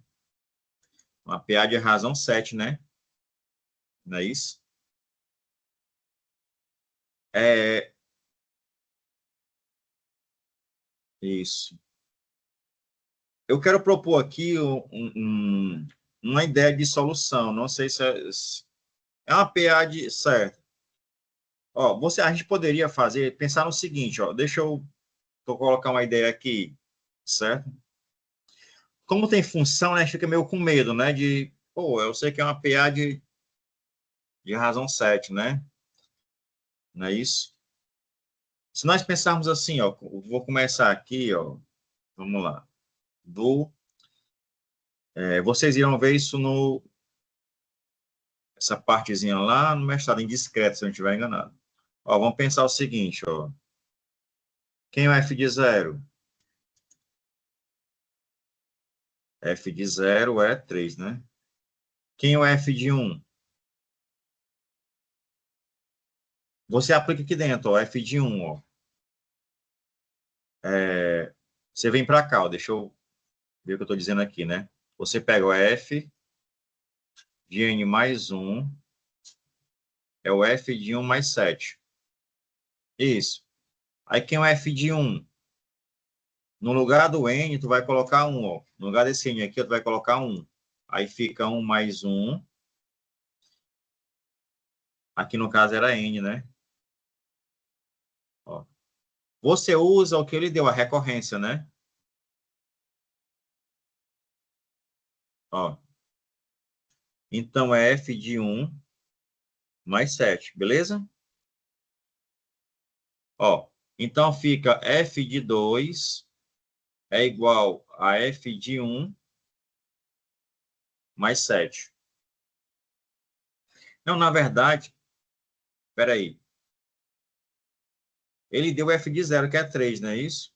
Uma PA de razão 7, né? Não é isso? É, isso. Eu quero propor aqui uma ideia de solução. Não sei se é uma PA de... Certo. Ó, a gente poderia fazer, pensar no seguinte, ó, deixa eu colocar uma ideia aqui, certo? Como tem função, né, fica meio com medo, né, de, pô, eu sei que é uma PA de razão 7, né? Não é isso? Se nós pensarmos assim, ó, vou começar aqui, ó, vamos lá, Vocês irão ver isso essa partezinha lá no mestrado em discreto, se eu não estiver enganado. Ó, vamos pensar o seguinte, ó. Quem é o f de 0? F de 0 é 3, né? Quem é o f de 1? Você aplica aqui dentro, ó, f de 1, ó. Você vem para cá, ó, deixa eu ver o que eu estou dizendo aqui, né? Você pega o f de n mais 1, é o f de 1 mais 7. Isso. Aí quem é o f de 1? No lugar do n, tu vai colocar 1, ó. No lugar desse n aqui, tu vai colocar 1. Aí fica 1 mais 1. Aqui no caso era n, né? Ó. Você usa o que ele deu, a recorrência, né? Ó. Então, é f de 1 mais 7, beleza? Ó. Então, fica f de 2 é igual a f de 1 mais 7. Não, na verdade, espera aí. Ele deu f de 0, que é 3, não é isso?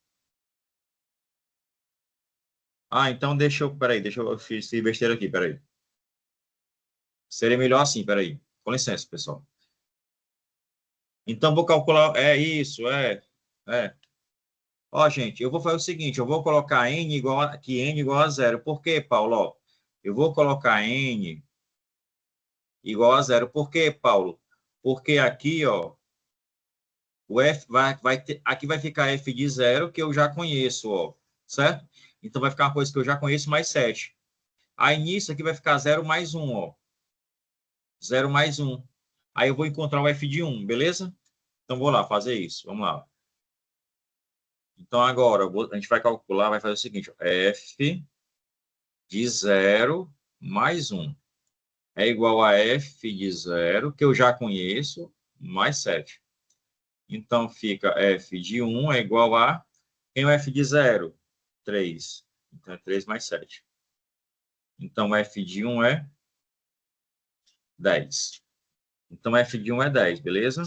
Ah, então deixa eu fiz besteira aqui, peraí. Seria melhor assim, peraí. Com licença, pessoal. Então, vou calcular, isso, é. Ó, gente, eu vou fazer o seguinte, eu vou colocar n igual a 0. Por quê, Paulo? Ó, eu vou colocar n igual a 0. Por quê, Paulo? Porque aqui, ó, o f aqui vai ficar f de 0, que eu já conheço, ó, certo? Então, vai ficar uma coisa que eu já conheço, mais 7. Aí, nisso aqui vai ficar 0 mais 1, ó. 0 mais 1. Aí, eu vou encontrar o f de 1, beleza? Então, vou lá fazer isso. Vamos lá. Então, agora, a gente vai calcular, vai fazer o seguinte, ó, f de 0 mais 1 é igual a f de 0, que eu já conheço, mais 7. Então, fica f de 1 é igual a... Quem é o f de 0? 3. Então, é 3 mais 7. Então, f de 1 é 10. Então, f de 1 é 10, beleza?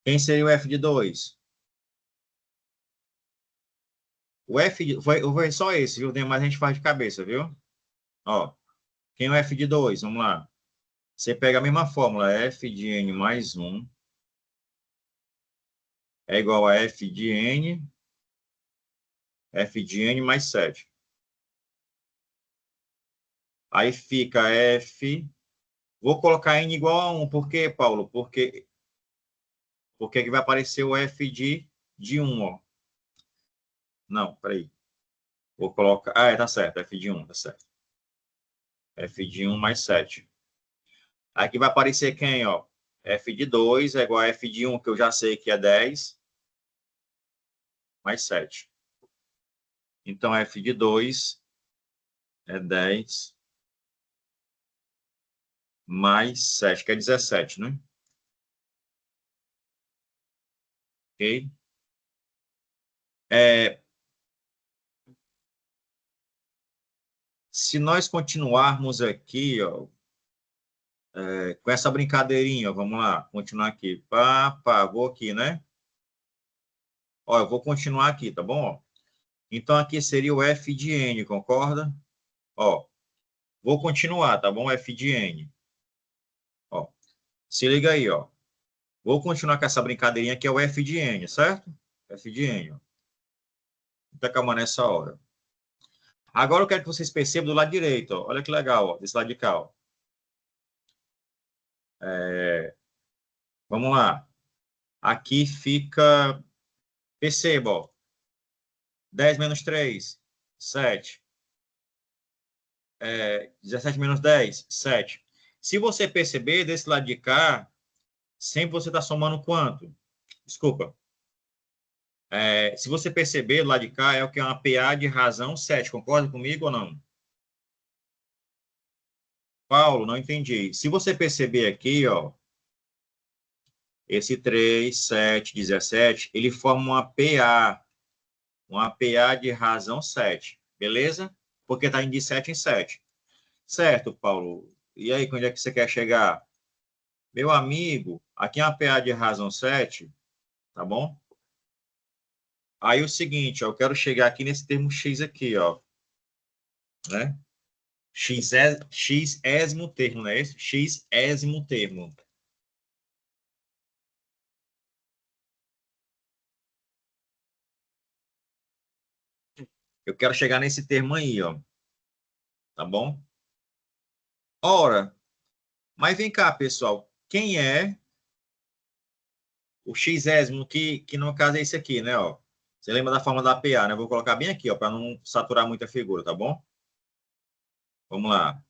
Quem seria o f de 2? Foi só esse, viu? Mas a gente faz de cabeça, viu? Ó, quem é o f de 2? Vamos lá. Você pega a mesma fórmula, f de n mais 1 é igual a f de n mais 7. Aí fica f... Vou colocar n igual a 1. Por quê, Paulo? Porque aqui vai aparecer o f de 1, ó. Não, peraí. Vou colocar... Ah, tá certo, f de 1, tá certo. F de 1 mais 7. Aqui vai aparecer quem, ó? F de 2 é igual a f de 1, que eu já sei que é 10, mais 7. Então, f de 2 é 10 mais 7, que é 17, né? Ok? Se nós continuarmos aqui, ó, com essa brincadeirinha, ó, vamos lá, continuar aqui. Vou aqui, né? Ó, eu vou continuar aqui, tá bom? Ó. Então, aqui seria o f de n, concorda? Ó, vou continuar, tá bom? F de n. Ó, se liga aí, ó. Vou continuar com essa brincadeirinha que é o f de n, certo? F de n, ó. Muita calma nessa hora. Agora eu quero que vocês percebam do lado direito, ó. Olha que legal, ó, desse lado de cá, ó. Vamos lá. Aqui fica... Perceba, ó. 10 menos 3, 7. 17 menos 10, 7. Se você perceber, desse lado de cá, sempre você está somando quanto? Desculpa. Se você perceber, do lado de cá é o que é uma PA de razão 7. Concorda comigo ou não? Paulo, não entendi. Se você perceber aqui, ó, esse 3, 7, 17, ele forma uma PA de razão 7. Beleza? porque está indo de 7 em 7. Certo, Paulo? E aí, quando é que você quer chegar? Meu amigo, aqui é uma PA de razão 7, tá bom? Aí o seguinte, ó, eu quero chegar aqui nesse termo x aqui, ó. Né? Xésimo termo, não é isso? Xésimo termo. Eu quero chegar nesse termo aí, ó. Tá bom? Ora, mas vem cá, pessoal. Quem é o xésimo, que no caso é esse aqui, né? Ó. Você lembra da forma da PA, né? Eu vou colocar bem aqui, ó, para não saturar muito a figura, tá bom? Vamos lá.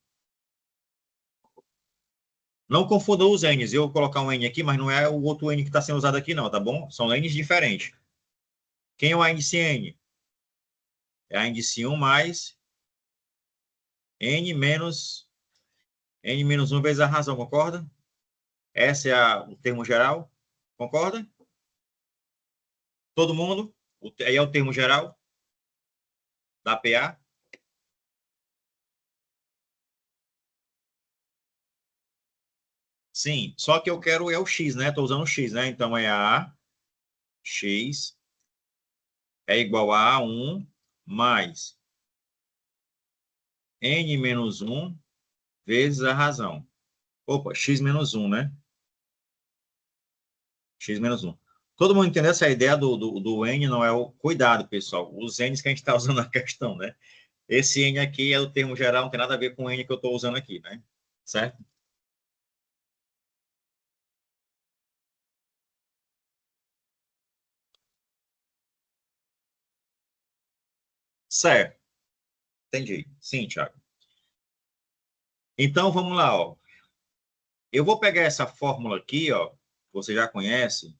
Não confunda os N's. Eu vou colocar um N aqui, mas não é o outro N que está sendo usado aqui, não, tá bom? São N's diferentes. Quem é o índice N? É a índice 1 mais N menos 1 vezes a razão, concorda? Esse é o termo geral, concorda? Todo mundo? Aí é o termo geral da PA. Sim, só que eu quero é o X, né? Estou usando o X, né? Então é A, X, é igual a A1 mais N menos 1 vezes a razão. Opa, X menos 1, né? X menos 1. Todo mundo entendeu essa ideia do N, não é o... Cuidado, pessoal. Os N's que a gente está usando na questão, né? Esse N aqui é o termo geral, não tem nada a ver com o N que eu estou usando aqui, né? Certo? Certo. Entendi. Sim, Thiago. Então, vamos lá, ó. Eu vou pegar essa fórmula aqui, ó, que você já conhece,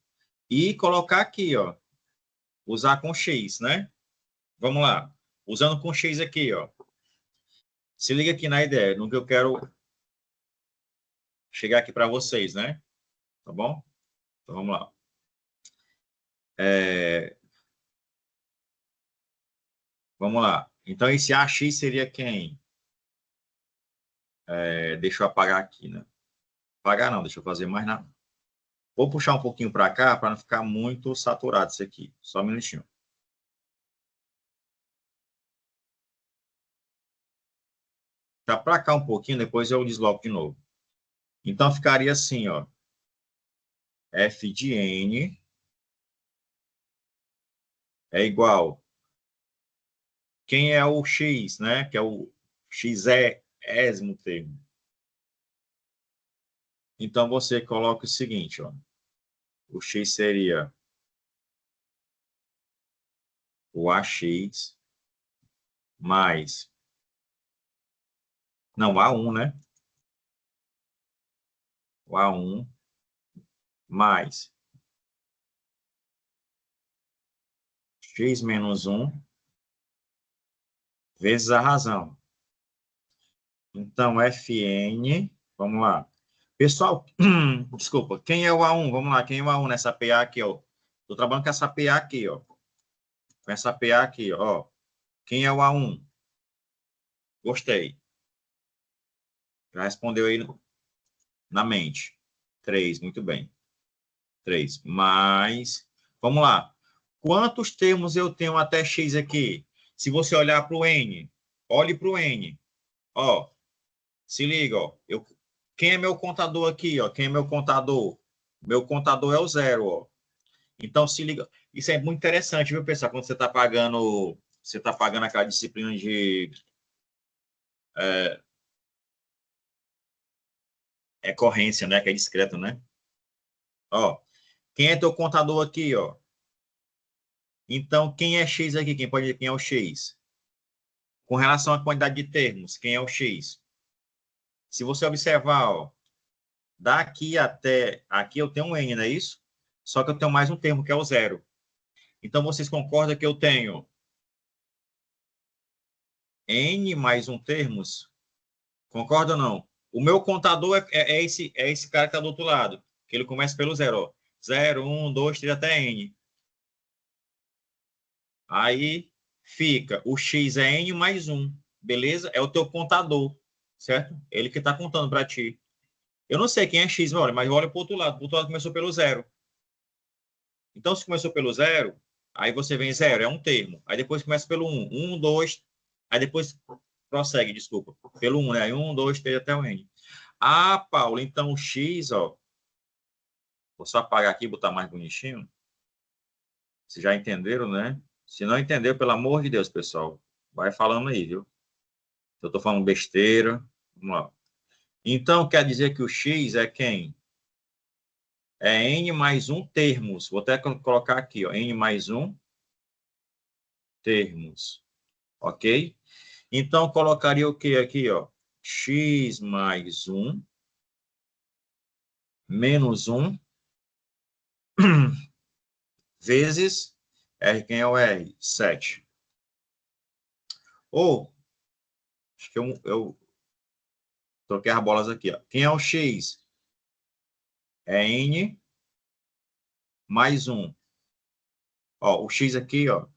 e colocar aqui, ó. Usar com X, né? Vamos lá. Usando com X aqui, ó. Se liga aqui na ideia, no que eu quero chegar aqui para vocês, né? Tá bom? Então, vamos lá. Vamos lá. Então, esse AX seria quem? Deixa eu apagar aqui, né? Apagar não, deixa eu fazer mais nada. Vou puxar um pouquinho para cá para não ficar muito saturado isso aqui. Só um minutinho. Tá para cá um pouquinho, depois eu desloco de novo. Então, ficaria assim, ó. F de N é igual. Quem é o X, né? Que é o xésimo termo. Então, você coloca o seguinte, ó. O X seria o AX mais... Não, A1, né? O A1 mais X menos 1 vezes a razão. Então, Fn, vamos lá. Pessoal, desculpa, quem é o A1? Vamos lá, quem é o A1 nessa PA aqui, ó? Estou trabalhando com essa PA aqui, ó. Com essa PA aqui, ó. Quem é o A1? Gostei. Já respondeu aí na mente. 3, muito bem. 3. Mais... Vamos lá. Quantos termos eu tenho até X aqui? Se você olhar para o N, olhe para o N. Ó, se liga, ó. Quem é meu contador aqui, ó? Quem é meu contador? Meu contador é o 0, ó. Então, se liga. Isso é muito interessante, viu, pessoal? Quando você está pagando aquela disciplina de corrência, né? Que é discreto, né? Ó, quem é teu contador aqui, ó? Então, quem é X aqui? Quem pode dizer quem é o X? Com relação à quantidade de termos, quem é o X? Se você observar, ó, daqui até aqui eu tenho um N, não é isso? Só que eu tenho mais um termo, que é o 0. Então, vocês concordam que eu tenho N mais um termos? Concorda ou não? O meu contador é esse cara que está do outro lado, que ele começa pelo 0, ó. 0, 1, 2, 3 até N. Aí fica, o X é N mais 1. beleza? É o teu contador, certo? Ele que está contando para ti. Eu não sei quem é X, mas olha para o outro lado. O outro lado começou pelo 0. Então, se começou pelo 0, aí você vem 0, é um termo. Aí depois começa pelo 1. 1, 2, aí depois prossegue, desculpa. Pelo 1, né? Aí 1, 2, 3 até o N. Ah, Paulo, então o X, ó. Vou só apagar aqui e botar mais bonitinho. Vocês já entenderam, né? Se não entendeu, pelo amor de Deus, pessoal, vai falando aí, viu? Se eu estou falando besteira, vamos lá. Então, quer dizer que o X é quem? É N mais 1 termos. Vou até colocar aqui, ó, N mais 1 termos. Ok? Então, colocaria o que aqui, ó? X mais 1 menos 1 vezes R. Quem é o R? 7. Ou, acho que eu troquei as bolas aqui, ó. Quem é o X? É N mais 1. Ó, o X aqui, ó.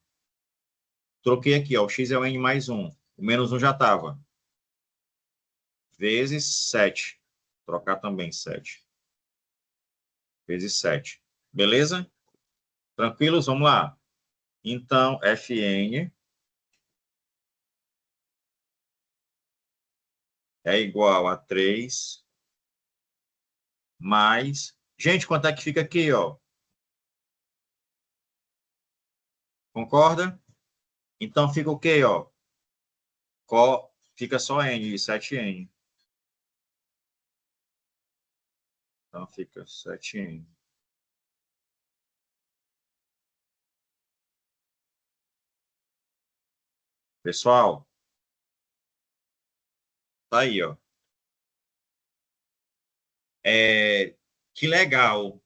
Troquei aqui, ó. O X é o N mais 1. O menos 1 já estava. Vezes 7. Trocar também 7. Vezes 7. Beleza? Tranquilos? Vamos lá. Então, Fn é igual a 3 mais... Gente, quanto é que fica aqui, ó? Concorda? Então, fica o quê, ó? Fica só N, 7N. Então, fica 7N. Pessoal, tá aí, ó. Que legal.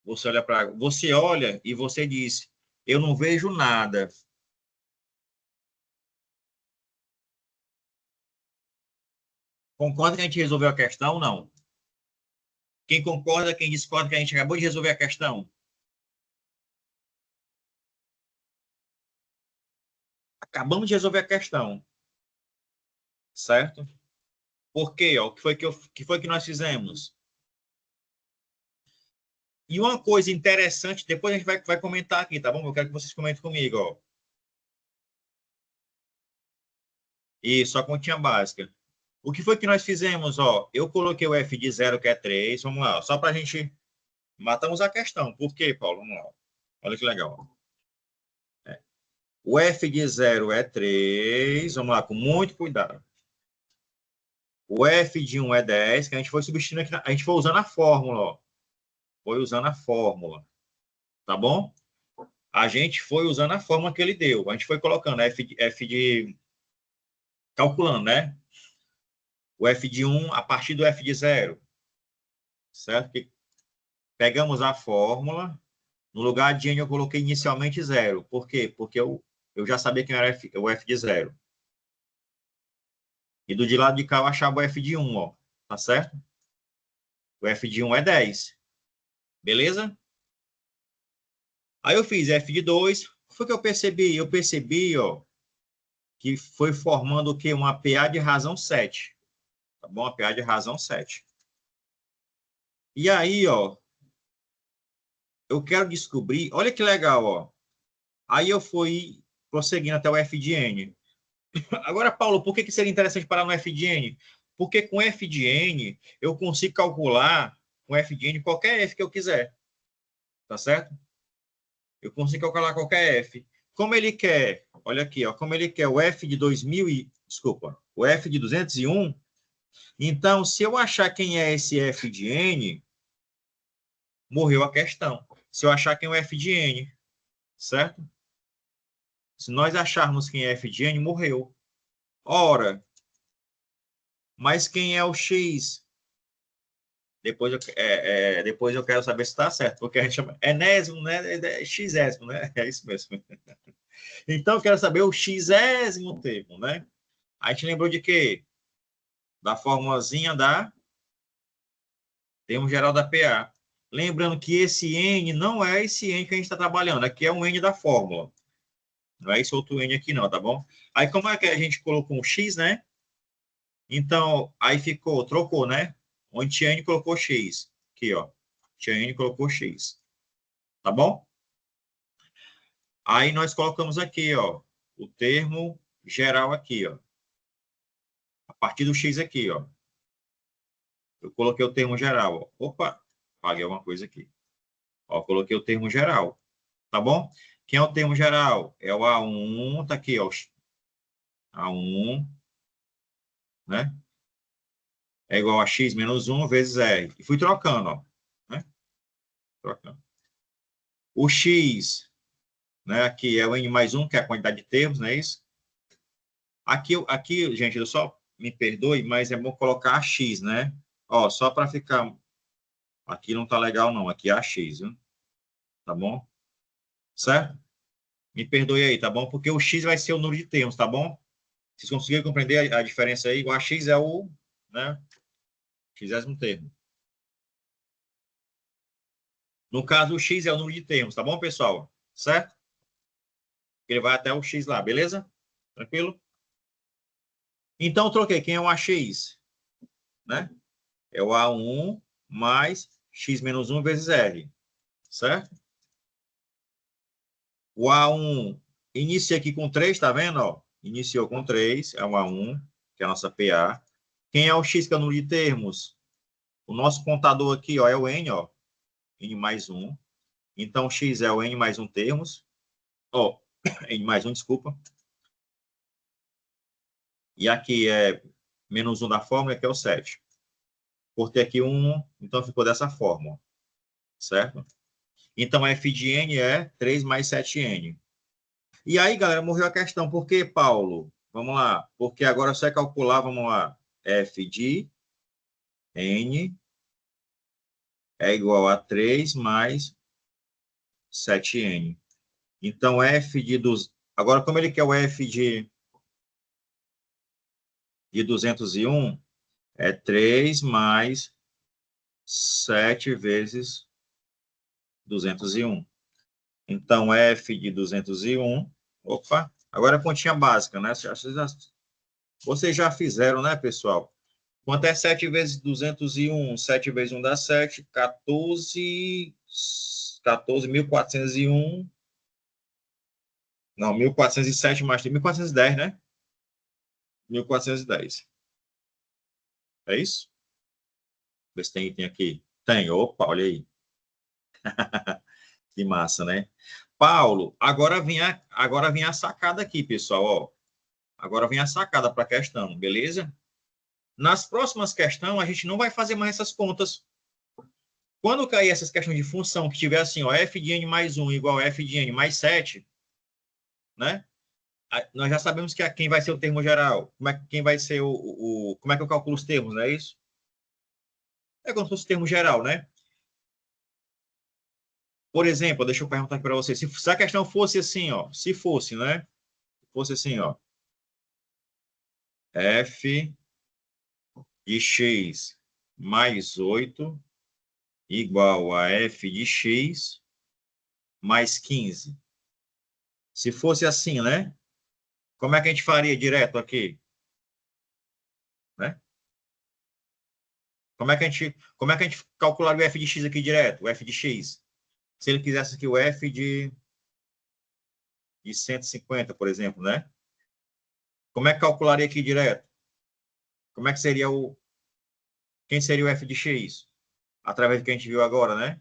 Você olha e você diz, eu não vejo nada. Concorda que a gente resolveu a questão ou não? Quem concorda, quem discorda que a gente acabou de resolver a questão? Acabamos de resolver a questão. Certo? Por quê? Ó, o que foi que nós fizemos? E uma coisa interessante, depois a gente vai comentar aqui, tá bom? Eu quero que vocês comentem comigo, ó. Isso, a continha básica. O que foi que nós fizemos, ó? Eu coloquei o f de 0, que é 3. Vamos lá, só para a gente... Matamos a questão. Por quê, Paulo? Vamos lá. Olha que legal. O f de 0 é 3. Vamos lá, com muito cuidado. O f de 1 é 10, que a gente foi substituindo aqui. A gente foi usando a fórmula, ó. Foi usando a fórmula. Tá bom? A gente foi usando a fórmula que ele deu. A gente foi colocando calculando, né? O f de 1 a partir do f de 0. Certo? Pegamos a fórmula. No lugar de n eu coloquei inicialmente 0. Por quê? Porque eu já sabia que era o f de 0. E do de lado de cá eu achava o f de 1, ó. Tá certo? O f de 1 é 10. Beleza? Aí eu fiz f de 2. O que foi que eu percebi? Eu percebi, ó, que foi formando o quê? Uma PA de razão 7. Tá bom? Uma PA de razão 7. E aí, ó, eu quero descobrir... Olha que legal, ó. Aí eu fui prosseguindo até o f de n. Agora, Paulo, por que seria interessante parar no f de n? Porque com f de n, eu consigo calcular com f de n qualquer f que eu quiser. Tá certo? Eu consigo calcular qualquer f. Como ele quer, olha aqui, ó, como ele quer o f de 2000 desculpa, o f de 201, então, se eu achar quem é esse f de n, morreu a questão. Se eu achar quem é o f de n, certo? Se nós acharmos quem é f de n, morreu. Ora, mas quem é o x? Depois eu quero saber se está certo, porque a gente chama enésimo, né? É xésimo, né? É isso mesmo. Então, eu quero saber o xésimo termo, né? A gente lembrou de quê? Da formulazinha da termo geral da PA. Lembrando que esse N não é esse N que a gente está trabalhando, aqui é o N da fórmula. Não é esse outro N aqui não, tá bom? Aí como é que a gente colocou um X, né? Então, aí ficou, trocou, né? Onde tinha N, colocou X. Aqui, ó. Tinha N, colocou X. Tá bom? Aí nós colocamos aqui, ó, o termo geral aqui, ó. A partir do X aqui, ó. Eu coloquei o termo geral, ó. Opa, paguei alguma coisa aqui. Ó, coloquei o termo geral. Tá bom? Quem é o termo geral? É o A1, tá aqui, ó. A1, né? É igual a x menos 1 vezes R. E fui trocando, ó. Né? Trocando. O x, né? Aqui é o n mais 1, que é a quantidade de termos, não é isso? Aqui, gente, eu só me perdoe, mas é bom colocar a x, né? Ó, só para ficar... Aqui não tá legal, não. Aqui é a x, viu? Tá bom? Certo? Me perdoe aí, tá bom? Porque o x vai ser o número de termos, tá bom? Vocês conseguiram compreender a diferença aí? O AX é o, né? Xésimo termo. No caso, o X é o número de termos, tá bom, pessoal? Certo? Ele vai até o X lá, beleza? Tranquilo? Então, eu troquei. Quem é o AX? Né? É o A1 mais X menos 1 vezes R. Certo? O A1 inicia aqui com 3, tá vendo? Ó? Iniciou com 3, é o A1, que é a nossa PA. Quem é o X, que é o número de termos? O nosso contador aqui, ó, é o N, ó. N mais 1. Então, X é o N mais 1 termos. Ó, N mais 1, desculpa. E aqui é menos 1 da fórmula, que é o 7. Por ter aqui 1, então ficou dessa forma. Certo? Então, f de n é 3 mais 7n. E aí, galera, morreu a questão. Por que, Paulo? Vamos lá. Porque agora você calcular, vamos lá. F de n é igual a 3 mais 7n. Então, f de... Agora, como ele quer o f de 201, é 3 mais 7 vezes 201. Então, f de 201... Opa! Agora a continha básica, né? Vocês já fizeram, né, pessoal? Quanto é 7 vezes 201? 7 vezes 1 dá 7. 14.401. Não, 1.407 mais 1.410, né? 1.410. É isso? Vê se tem item aqui. Tem. Opa, olha aí. Que massa, né? Paulo, agora vem a sacada aqui, pessoal. Ó. Agora vem a sacada para a questão, beleza? Nas próximas questões, a gente não vai fazer mais essas contas. Quando cair essas questões de função, que tiver assim, ó, f de n mais 1 igual a f de n mais 7, né? Nós já sabemos que quem vai ser o termo geral. Quem vai ser como é que eu calculo os termos, não é isso? É como se fosse o termo geral, né? Por exemplo, deixa eu perguntar aqui para você. Se a questão fosse assim, ó. Se fosse, né? Fosse assim, ó. F de x mais 8 igual a f de x mais 15. Se fosse assim, né? Como é que a gente faria direto aqui? Né? Como é que a gente calcularia o f de x aqui direto? O f de x. Se ele quisesse aqui o f de 150, por exemplo, né? Como é que calcularia aqui direto? Como é que seria Quem seria o f de x? Através do que a gente viu agora, né?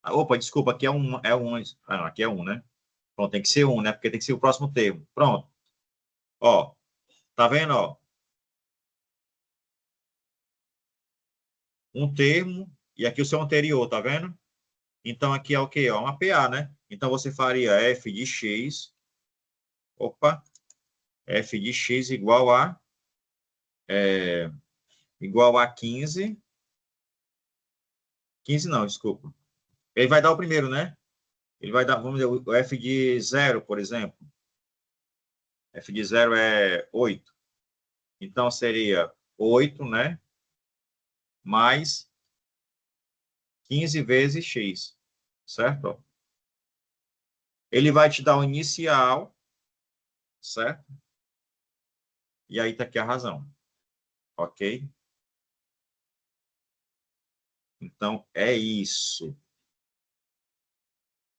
Opa, desculpa, aqui é um. Ah, não, aqui é 1, né? Pronto, tem que ser 1, né? Porque tem que ser o próximo termo. Pronto. Ó, tá vendo, ó? Um termo, e aqui o seu anterior, tá vendo? Então, aqui é o quê? Ó, uma PA, né? Então, você faria f de x, opa, f de x igual a 15 não, desculpa. Ele vai dar o primeiro, né? Ele vai dar, vamos dizer, o f de 0, por exemplo. F de 0 é 8. Então, seria 8, né? Mais 15 vezes x, certo? Ele vai te dar o inicial, certo? E aí está aqui a razão. Ok? Então, é isso.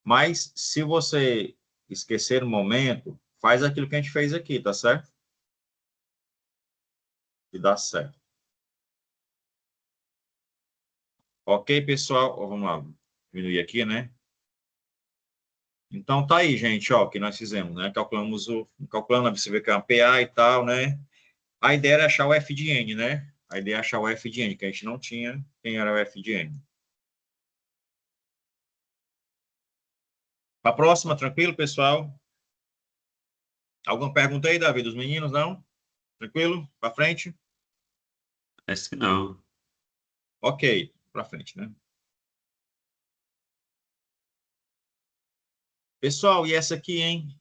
Mas, se você esquecer o momento, faz aquilo que a gente fez aqui, tá certo? E dá certo. Ok, pessoal? Ó, vamos lá. Diminuir aqui, né? Então, tá aí, gente, ó, o que nós fizemos, né? Calculando, você vê que é uma PA e tal, né? A ideia era achar o F de N, né? A ideia é achar o F de N, que a gente não tinha quem era o F de N. Para a próxima, tranquilo, pessoal? Alguma pergunta aí, Davi, dos meninos, não? Tranquilo? Para frente? Parece que não. Ok, para frente, né? Pessoal, e essa aqui, hein?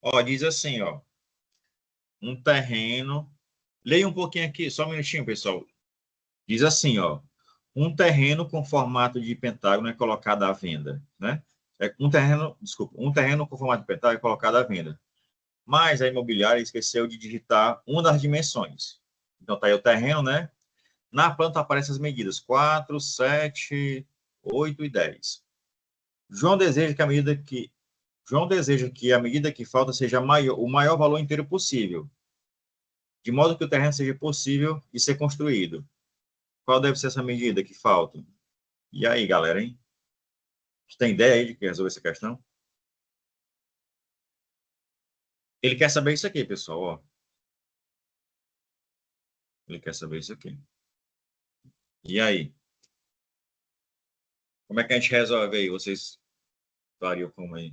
Ó, diz assim, ó. Um terreno... Leia um pouquinho aqui, só um minutinho, pessoal. Diz assim, ó. Um terreno com formato de pentágono é colocado à venda, né? Um terreno com formato de pentágono é colocado à venda. Mas a imobiliária esqueceu de digitar uma das dimensões. Então, tá aí o terreno, né? Na planta aparecem as medidas 4, 7, 8 e 10. João deseja que a medida que falta seja o maior valor inteiro possível, de modo que o terreno seja possível de ser construído. Qual deve ser essa medida que falta? E aí, galera, hein? Você tem ideia aí de que resolver essa questão? Ele quer saber isso aqui, pessoal, ó. Ele quer saber isso aqui. E aí? Como é que a gente resolve aí? Vocês fariam como aí?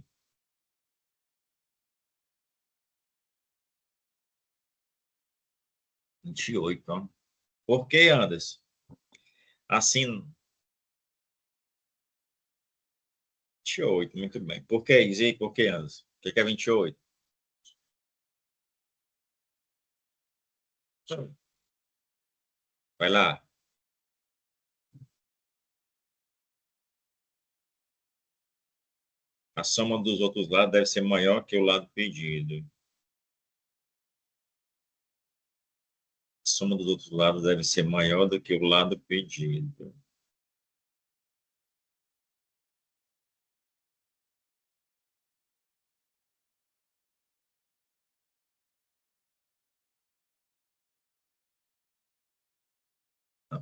R$ 28, ó. Por que, Anderson? Assim, 28, muito bem. Por que, Izzy? Por que, Anderson? O que é 28? Vai lá. A soma dos outros lados deve ser maior que o lado pedido. A soma dos outros lados deve ser maior do que o lado pedido.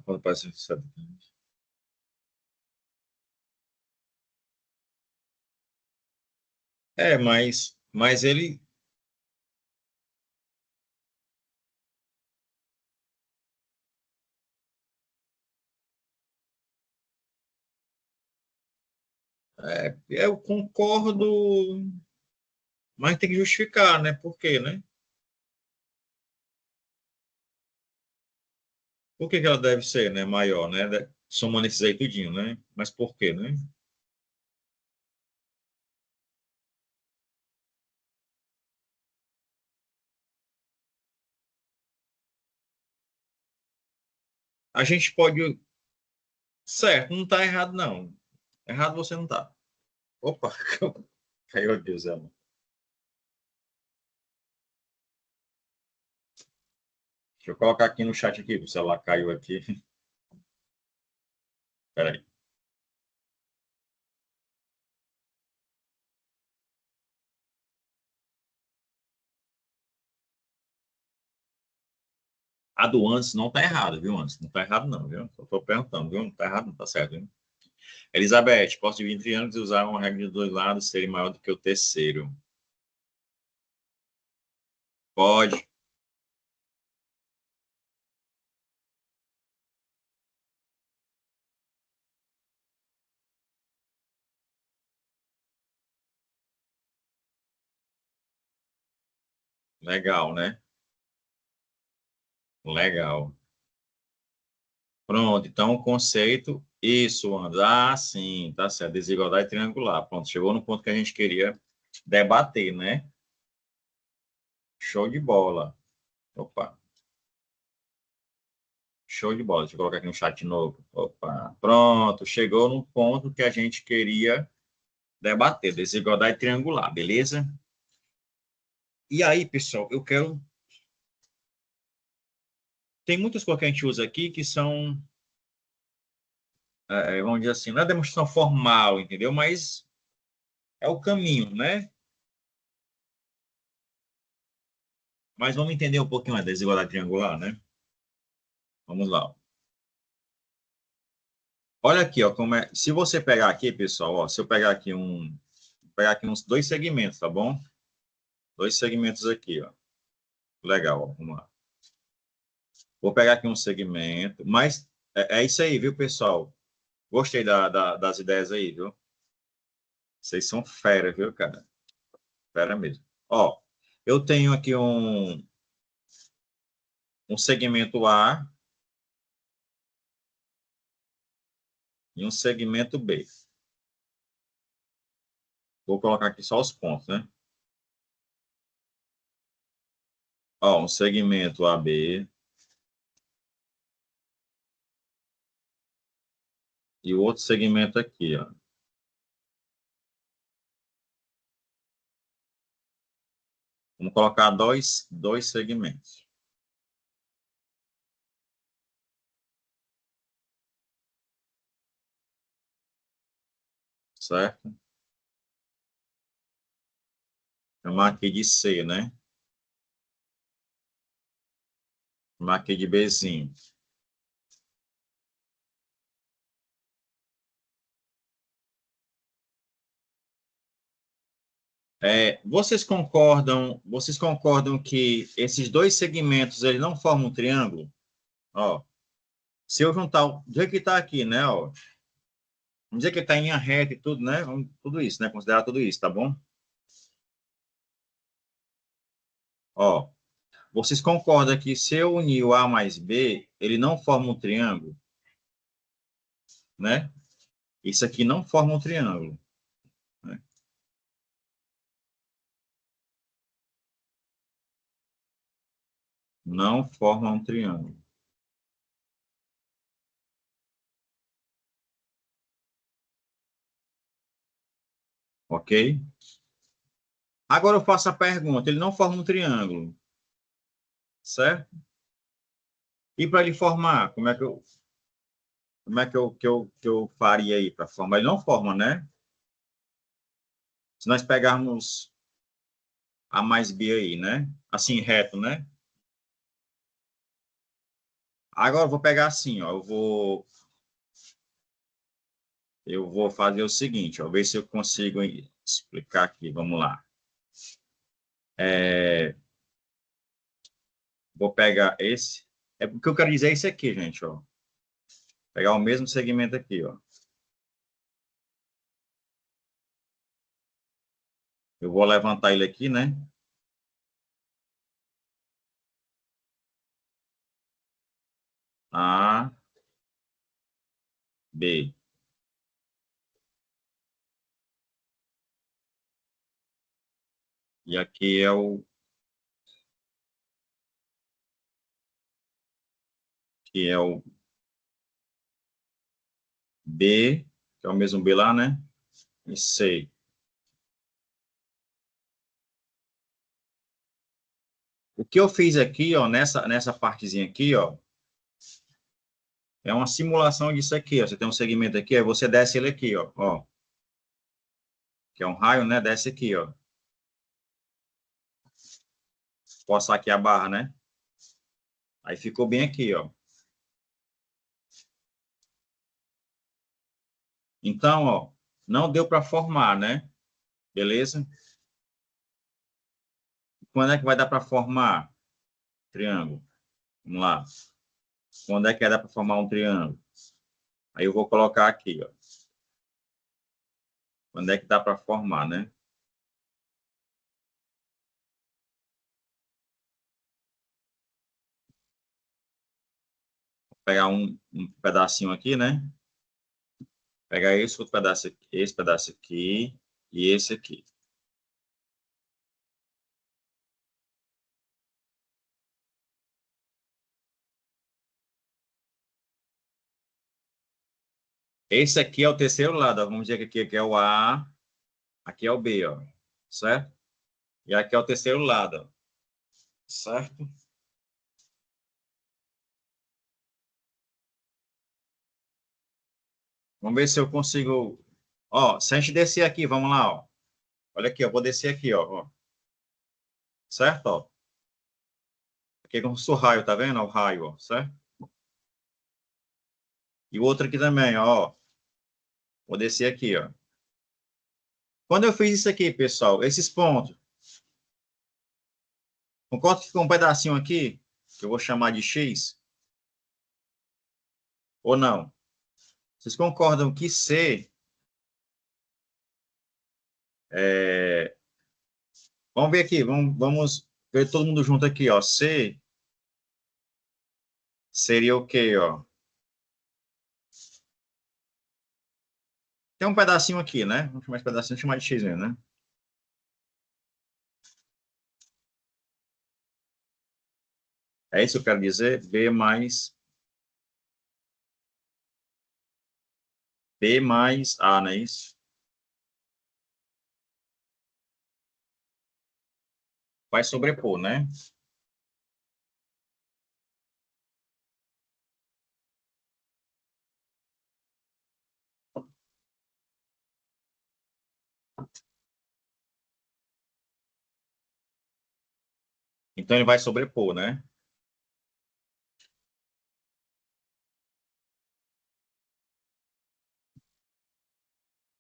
Quando parece que mas ele... eu concordo, mas tem que justificar, né? Por quê, né? Por que que ela deve ser, né, maior, né? Somando esses aí tudinho, né? Mas por quê, né? A gente pode... Certo, não está errado, não. Errado você não está. Opa, caiu aqui o Zé. Deixa eu colocar aqui no chat aqui, o celular caiu aqui. Espera aí. A do Anderson não está errada, viu, Anderson? Não está errado, não, viu? Só estou perguntando, viu? Não está errado, não está certo, viu? Elizabeth, posso dividir entre anos e usar uma regra de 2 lados serem maior do que o terceiro? Pode. Legal, né? Legal. Pronto, então o conceito, isso, Anderson. Ah, sim, tá certo. Desigualdade triangular. Pronto, chegou no ponto que a gente queria debater, né? Show de bola. Opa. Show de bola. Deixa eu colocar aqui no chat de novo. Opa, pronto. Chegou no ponto que a gente queria debater. Desigualdade triangular, beleza? E aí, pessoal, eu quero... Tem muitas coisas que a gente usa aqui que são, vamos dizer assim, não é demonstração formal, entendeu? Mas é o caminho, né? Mas vamos entender um pouquinho mais da desigualdade triangular, né? Vamos lá. Olha aqui, ó, como é. Se você pegar aqui, pessoal, ó, se eu pegar aqui uns dois segmentos, tá bom? Dois segmentos aqui, ó. Legal, ó, vamos lá. Vou pegar aqui um segmento, mas é isso aí, viu, pessoal? Gostei das ideias aí, viu? Vocês são fera, viu, cara? Fera mesmo. Ó, eu tenho aqui um segmento A e um segmento B. Vou colocar aqui só os pontos, né? Ó, um segmento AB e o outro segmento aqui, ó. Vamos colocar dois segmentos. Certo? Chamar aqui de C, né? Chamar aqui de Bzinho. Vocês concordam que esses dois segmentos eles não formam um triângulo? Ó, se eu juntar do jeito que está aqui, né? Ó, vamos dizer que está em linha reta e tudo, né? Tudo isso, né? Considerar tudo isso, tá bom? Ó, vocês concordam que se eu unir o A mais B, ele não forma um triângulo, né? Isso aqui não forma um triângulo, né? Não forma um triângulo. Ok? Agora eu faço a pergunta, ele não forma um triângulo, certo? E para ele formar, como é que eu faria aí para formar? Ele não forma, né? Se nós pegarmos A mais B aí, né? Assim, reto, né? Agora eu vou pegar assim, ó. Eu vou fazer o seguinte, ó. Ver se eu consigo explicar aqui. Vamos lá. Vou pegar esse. É porque eu quero dizer é esse aqui, gente, ó. Pegar o mesmo segmento aqui, ó. Eu vou levantar ele aqui, né? A, B. E aqui é o B, que é o mesmo B lá, né? E C. O que eu fiz aqui, ó, nessa partezinha aqui, ó, é uma simulação disso aqui, ó. Você tem um segmento aqui, aí você desce ele aqui, ó, que é um raio, né? Desce aqui, ó. Passar aqui a barra, né? Aí ficou bem aqui, ó. Então, ó, não deu para formar, né? Beleza? Quando é que vai dar para formar triângulo? Vamos lá. Quando é que vai dar para formar um triângulo? Aí eu vou colocar aqui, ó. Quando é que dá para formar, né? Vou pegar um pedacinho aqui, né? Pegar esse pedaço aqui e esse aqui. Esse aqui é o terceiro lado, ó. Vamos dizer que aqui é o A, aqui é o B, ó. Certo? E aqui é o terceiro lado, ó. Certo? Vamos ver se eu consigo... Ó, se a gente descer aqui, vamos lá, ó. Olha aqui, eu vou descer aqui, ó. Certo, ó? Aqui é como se fosse o raio, tá vendo? O raio, ó, certo? E o outro aqui também, ó. Vou descer aqui, ó. Quando eu fiz isso aqui, pessoal, esses pontos, concorda que ficou um pedacinho aqui, que eu vou chamar de X? Ou não? Vocês concordam que C é... Vamos ver aqui, vamos ver todo mundo junto aqui, ó. C seria o quê, ó? Tem um pedacinho aqui, né? Vamos chamar esse pedacinho, chamar de X, né? É isso que eu quero dizer? B mais A, não é isso? Vai sobrepor, né? Então, ele vai sobrepor, né?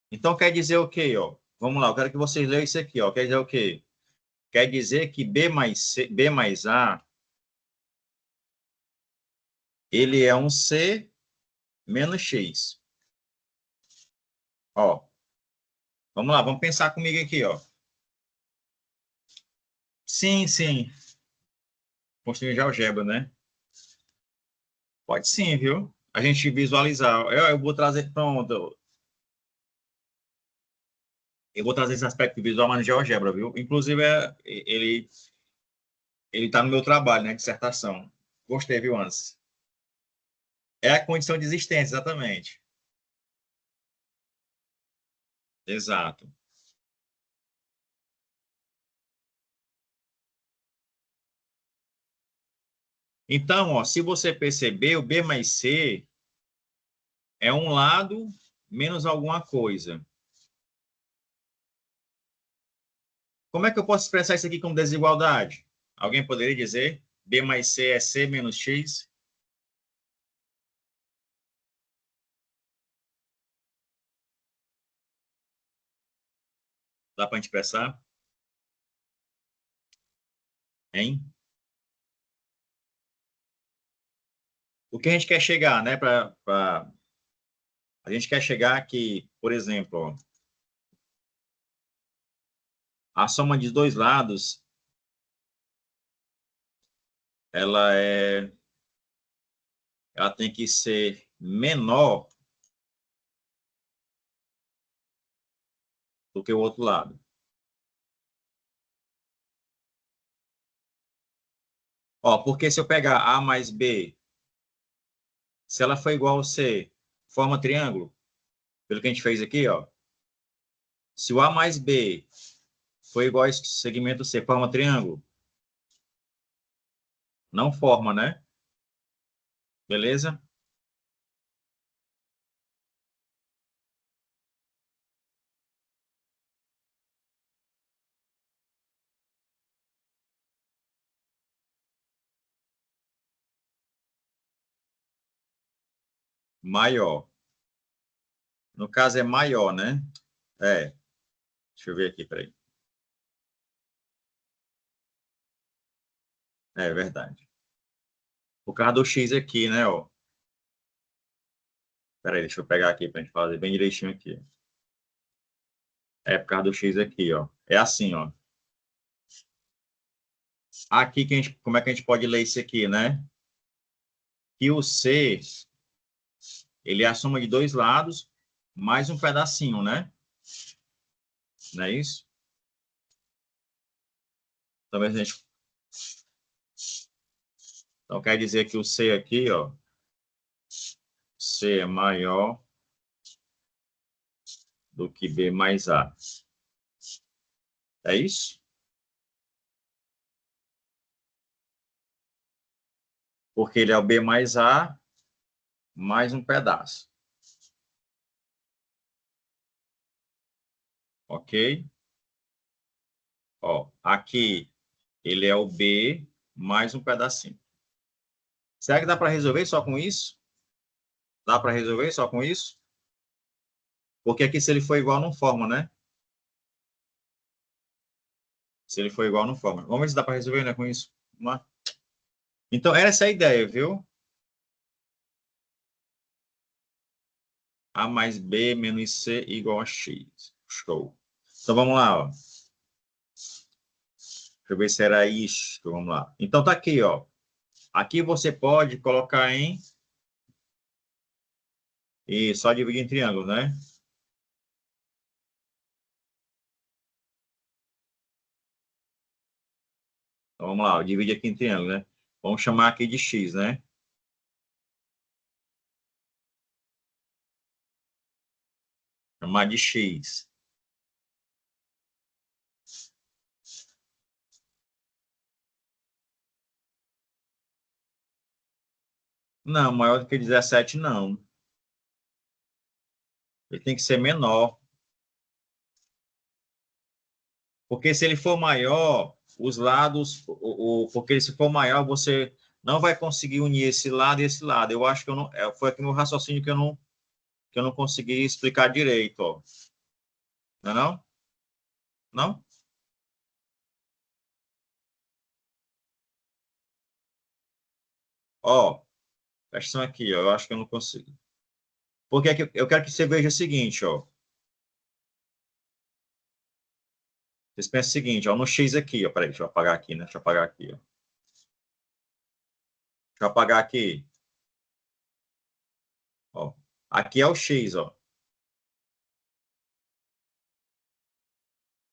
Então, quer dizer o quê, ó? Vamos lá, eu quero que vocês leiam isso aqui, ó. Quer dizer o quê? Quer dizer que B mais A, ele é um C menos X. Ó, vamos lá, vamos pensar comigo aqui, ó. Sim, sim. Construir de algebra, né? Pode sim, viu? A gente visualizar. Eu vou trazer, pronto. Eu vou trazer esse aspecto visual, mas de algebra, viu? Inclusive, ele tá no meu trabalho, né? Dissertação. Gostei, viu, Anderson? É a condição de existência, exatamente. Exato. Então, ó, se você perceber, o B mais C é um lado menos alguma coisa. Como é que eu posso expressar isso aqui como desigualdade? Alguém poderia dizer? B mais C é C menos X? Dá para a gente expressar? Hein? O que a gente quer chegar, né? A gente quer chegar aqui, por exemplo, ó, a soma de dois lados, ela tem que ser menor do que o outro lado. Ó, porque se eu pegar A mais B, se ela for igual a C, forma triângulo, pelo que a gente fez aqui, ó. Se o A mais B for igual a esse segmento C, forma triângulo? Não forma, né? Beleza? Maior. No caso é maior, né? É. Deixa eu ver aqui, peraí. É verdade. Por causa do X aqui, né, ó. Peraí, deixa eu pegar aqui pra gente fazer bem direitinho aqui. É por causa do X aqui, ó. É assim, ó. Aqui, como é que a gente pode ler isso aqui, né? Que o C, ele é a soma de dois lados, mais um pedacinho, né? Não é isso? Talvez a gente... Então, quer dizer que o C aqui, ó, C é maior do que B mais A. É isso? Porque ele é o B mais A mais um pedaço. Ok? Ó, aqui ele é o B mais um pedacinho. Será que dá para resolver só com isso? Dá para resolver só com isso? Porque aqui, se ele for igual, não forma, né? Se ele for igual, não forma. Vamos ver se dá para resolver, né, com isso. Vamos lá. Então, essa é a ideia, viu? A mais B menos C igual a X. Show. Então, vamos lá, ó. Deixa eu ver se era isto. Vamos lá. Então, tá aqui, ó. Aqui você pode colocar em... E só dividir em triângulo, né? Então, vamos lá. Divide aqui em triângulo, né? Vamos chamar aqui de X, né? Chamar de X. Não, maior do que 17, não. Ele tem que ser menor. Porque se ele for maior, os lados... porque se for maior, você não vai conseguir unir esse lado e esse lado. Eu acho que eu não... Foi aqui no raciocínio que eu não consegui explicar direito, ó. Não é não? Não? Ó, presta atenção aqui, ó. Eu acho que eu não consigo. Porque é que eu quero que você veja o seguinte, ó. Vocês pensam o seguinte, ó, no X aqui, ó. Peraí, deixa eu apagar aqui, né? Deixa eu apagar aqui, ó. Deixa eu apagar aqui. Ó. Aqui é o X, ó.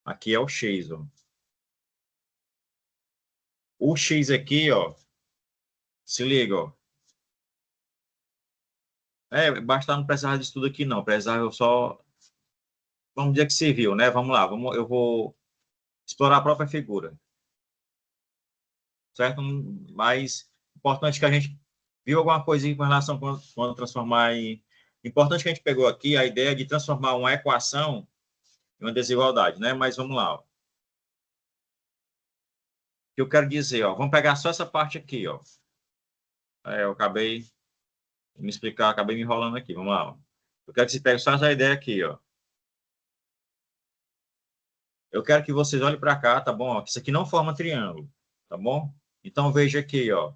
Aqui é o X, ó. O X aqui, ó. Se liga, ó. Basta não precisar disso tudo aqui, não. Precisava só... Vamos dizer que serviu, né? Vamos lá. Eu vou explorar a própria figura. Certo? Mas importante que a gente viu alguma coisinha com relação quando transformar em... Importante que a gente pegou aqui a ideia de transformar uma equação em uma desigualdade, né? Mas vamos lá, ó. O que eu quero dizer, ó. Vamos pegar só essa parte aqui, ó. Eu acabei de me explicar, acabei me enrolando aqui. Vamos lá, ó. Eu quero que você pegue só essa ideia aqui, ó. Eu quero que vocês olhem para cá, tá bom? Isso aqui não forma triângulo, tá bom? Então, veja aqui, ó.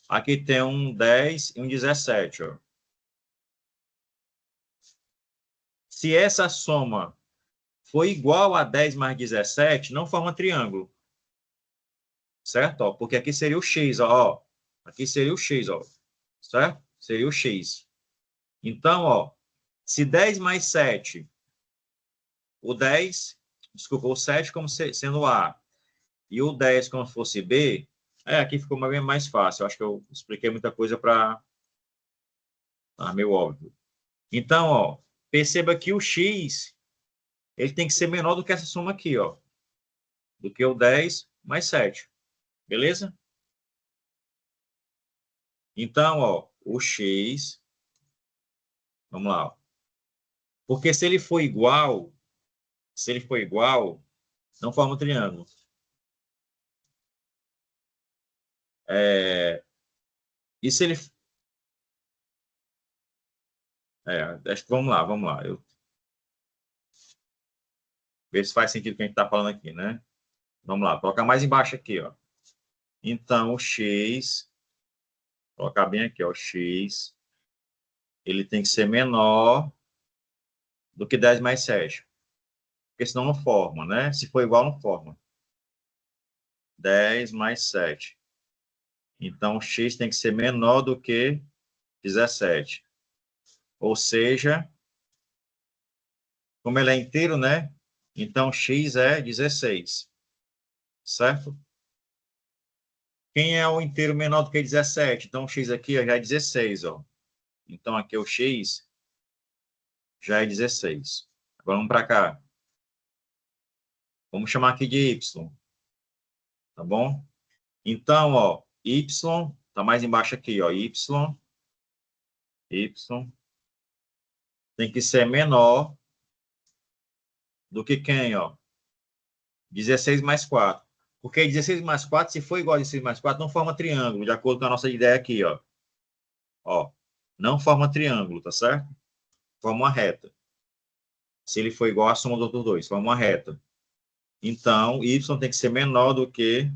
Aqui tem um 10 e um 17, ó. Se essa soma for igual a 10 mais 17, não forma triângulo. Certo? Ó, porque aqui seria o X, ó. Aqui seria o X, ó. Certo? Seria o X. Então, ó, se 10 mais 7, o 10, desculpa, o 7 como sendo A, e o 10 como se fosse B, aqui ficou mais fácil. Eu acho que eu expliquei muita coisa para... meio óbvio. Então, ó, perceba que o X, ele tem que ser menor do que essa soma aqui, ó. Do que o 10 mais 7. Beleza? Então, ó, o X... Vamos lá, ó. Porque se ele for igual, não forma um triângulo. E se ele... acho que vamos lá. Ver se faz sentido o que a gente está falando aqui, né? Vamos lá, colocar mais embaixo aqui, ó. Então, o X, colocar bem aqui, ó, o X, ele tem que ser menor do que 10 mais 7. Porque senão não forma, né? Se for igual, não forma. 10 mais 7. Então, o X tem que ser menor do que 17. Ou seja, como ele é inteiro, né? Então, X é 16. Certo? Quem é o inteiro menor do que 17? Então, o X aqui já é 16, ó. Então, aqui o X já é 16. Agora vamos para cá. Vamos chamar aqui de y. Tá bom? Então, ó, y, tá mais embaixo aqui, ó, y tem que ser menor do que quem, ó? 16 mais 4. Porque 16 mais 4, se for igual a 16 mais 4, não forma triângulo, de acordo com a nossa ideia aqui, ó. Ó, não forma triângulo, tá certo? Forma uma reta. Se ele for igual à soma dos outros dois, forma uma reta. Então, y tem que ser menor do que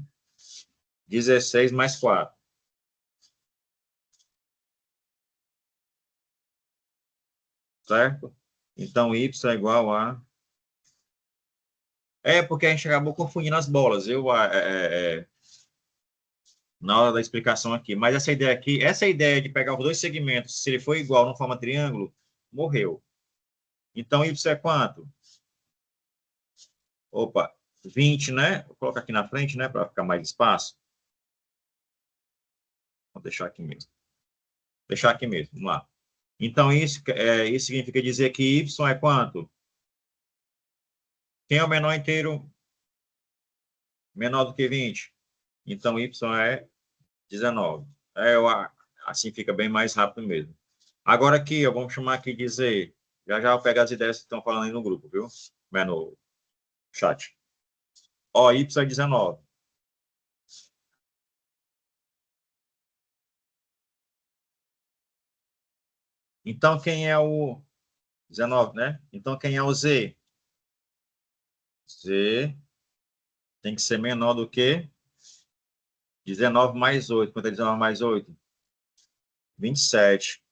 16 mais 4. Certo? Então, y é igual a... É porque a gente acabou confundindo as bolas. Na hora da explicação aqui. Mas essa ideia aqui, essa ideia de pegar os dois segmentos, se ele for igual, não forma triângulo, morreu. Então, y é quanto? Opa, 20, né? Vou colocar aqui na frente, né? Para ficar mais espaço. Vou deixar aqui mesmo. Deixar aqui mesmo, vamos lá. Então, isso significa dizer que y é quanto? Quem é o menor inteiro menor do que 20? Então, y é 19. Assim fica bem mais rápido mesmo. Agora aqui, ó, vamos chamar aqui de Z. Já vou pegar as ideias que estão falando aí no grupo, viu? No chat. Ó, y é 19. Então, quem é o 19, né? Então, quem é o Z? Z tem que ser menor do que 19 mais 8. Quanto é 19 mais 8? 27.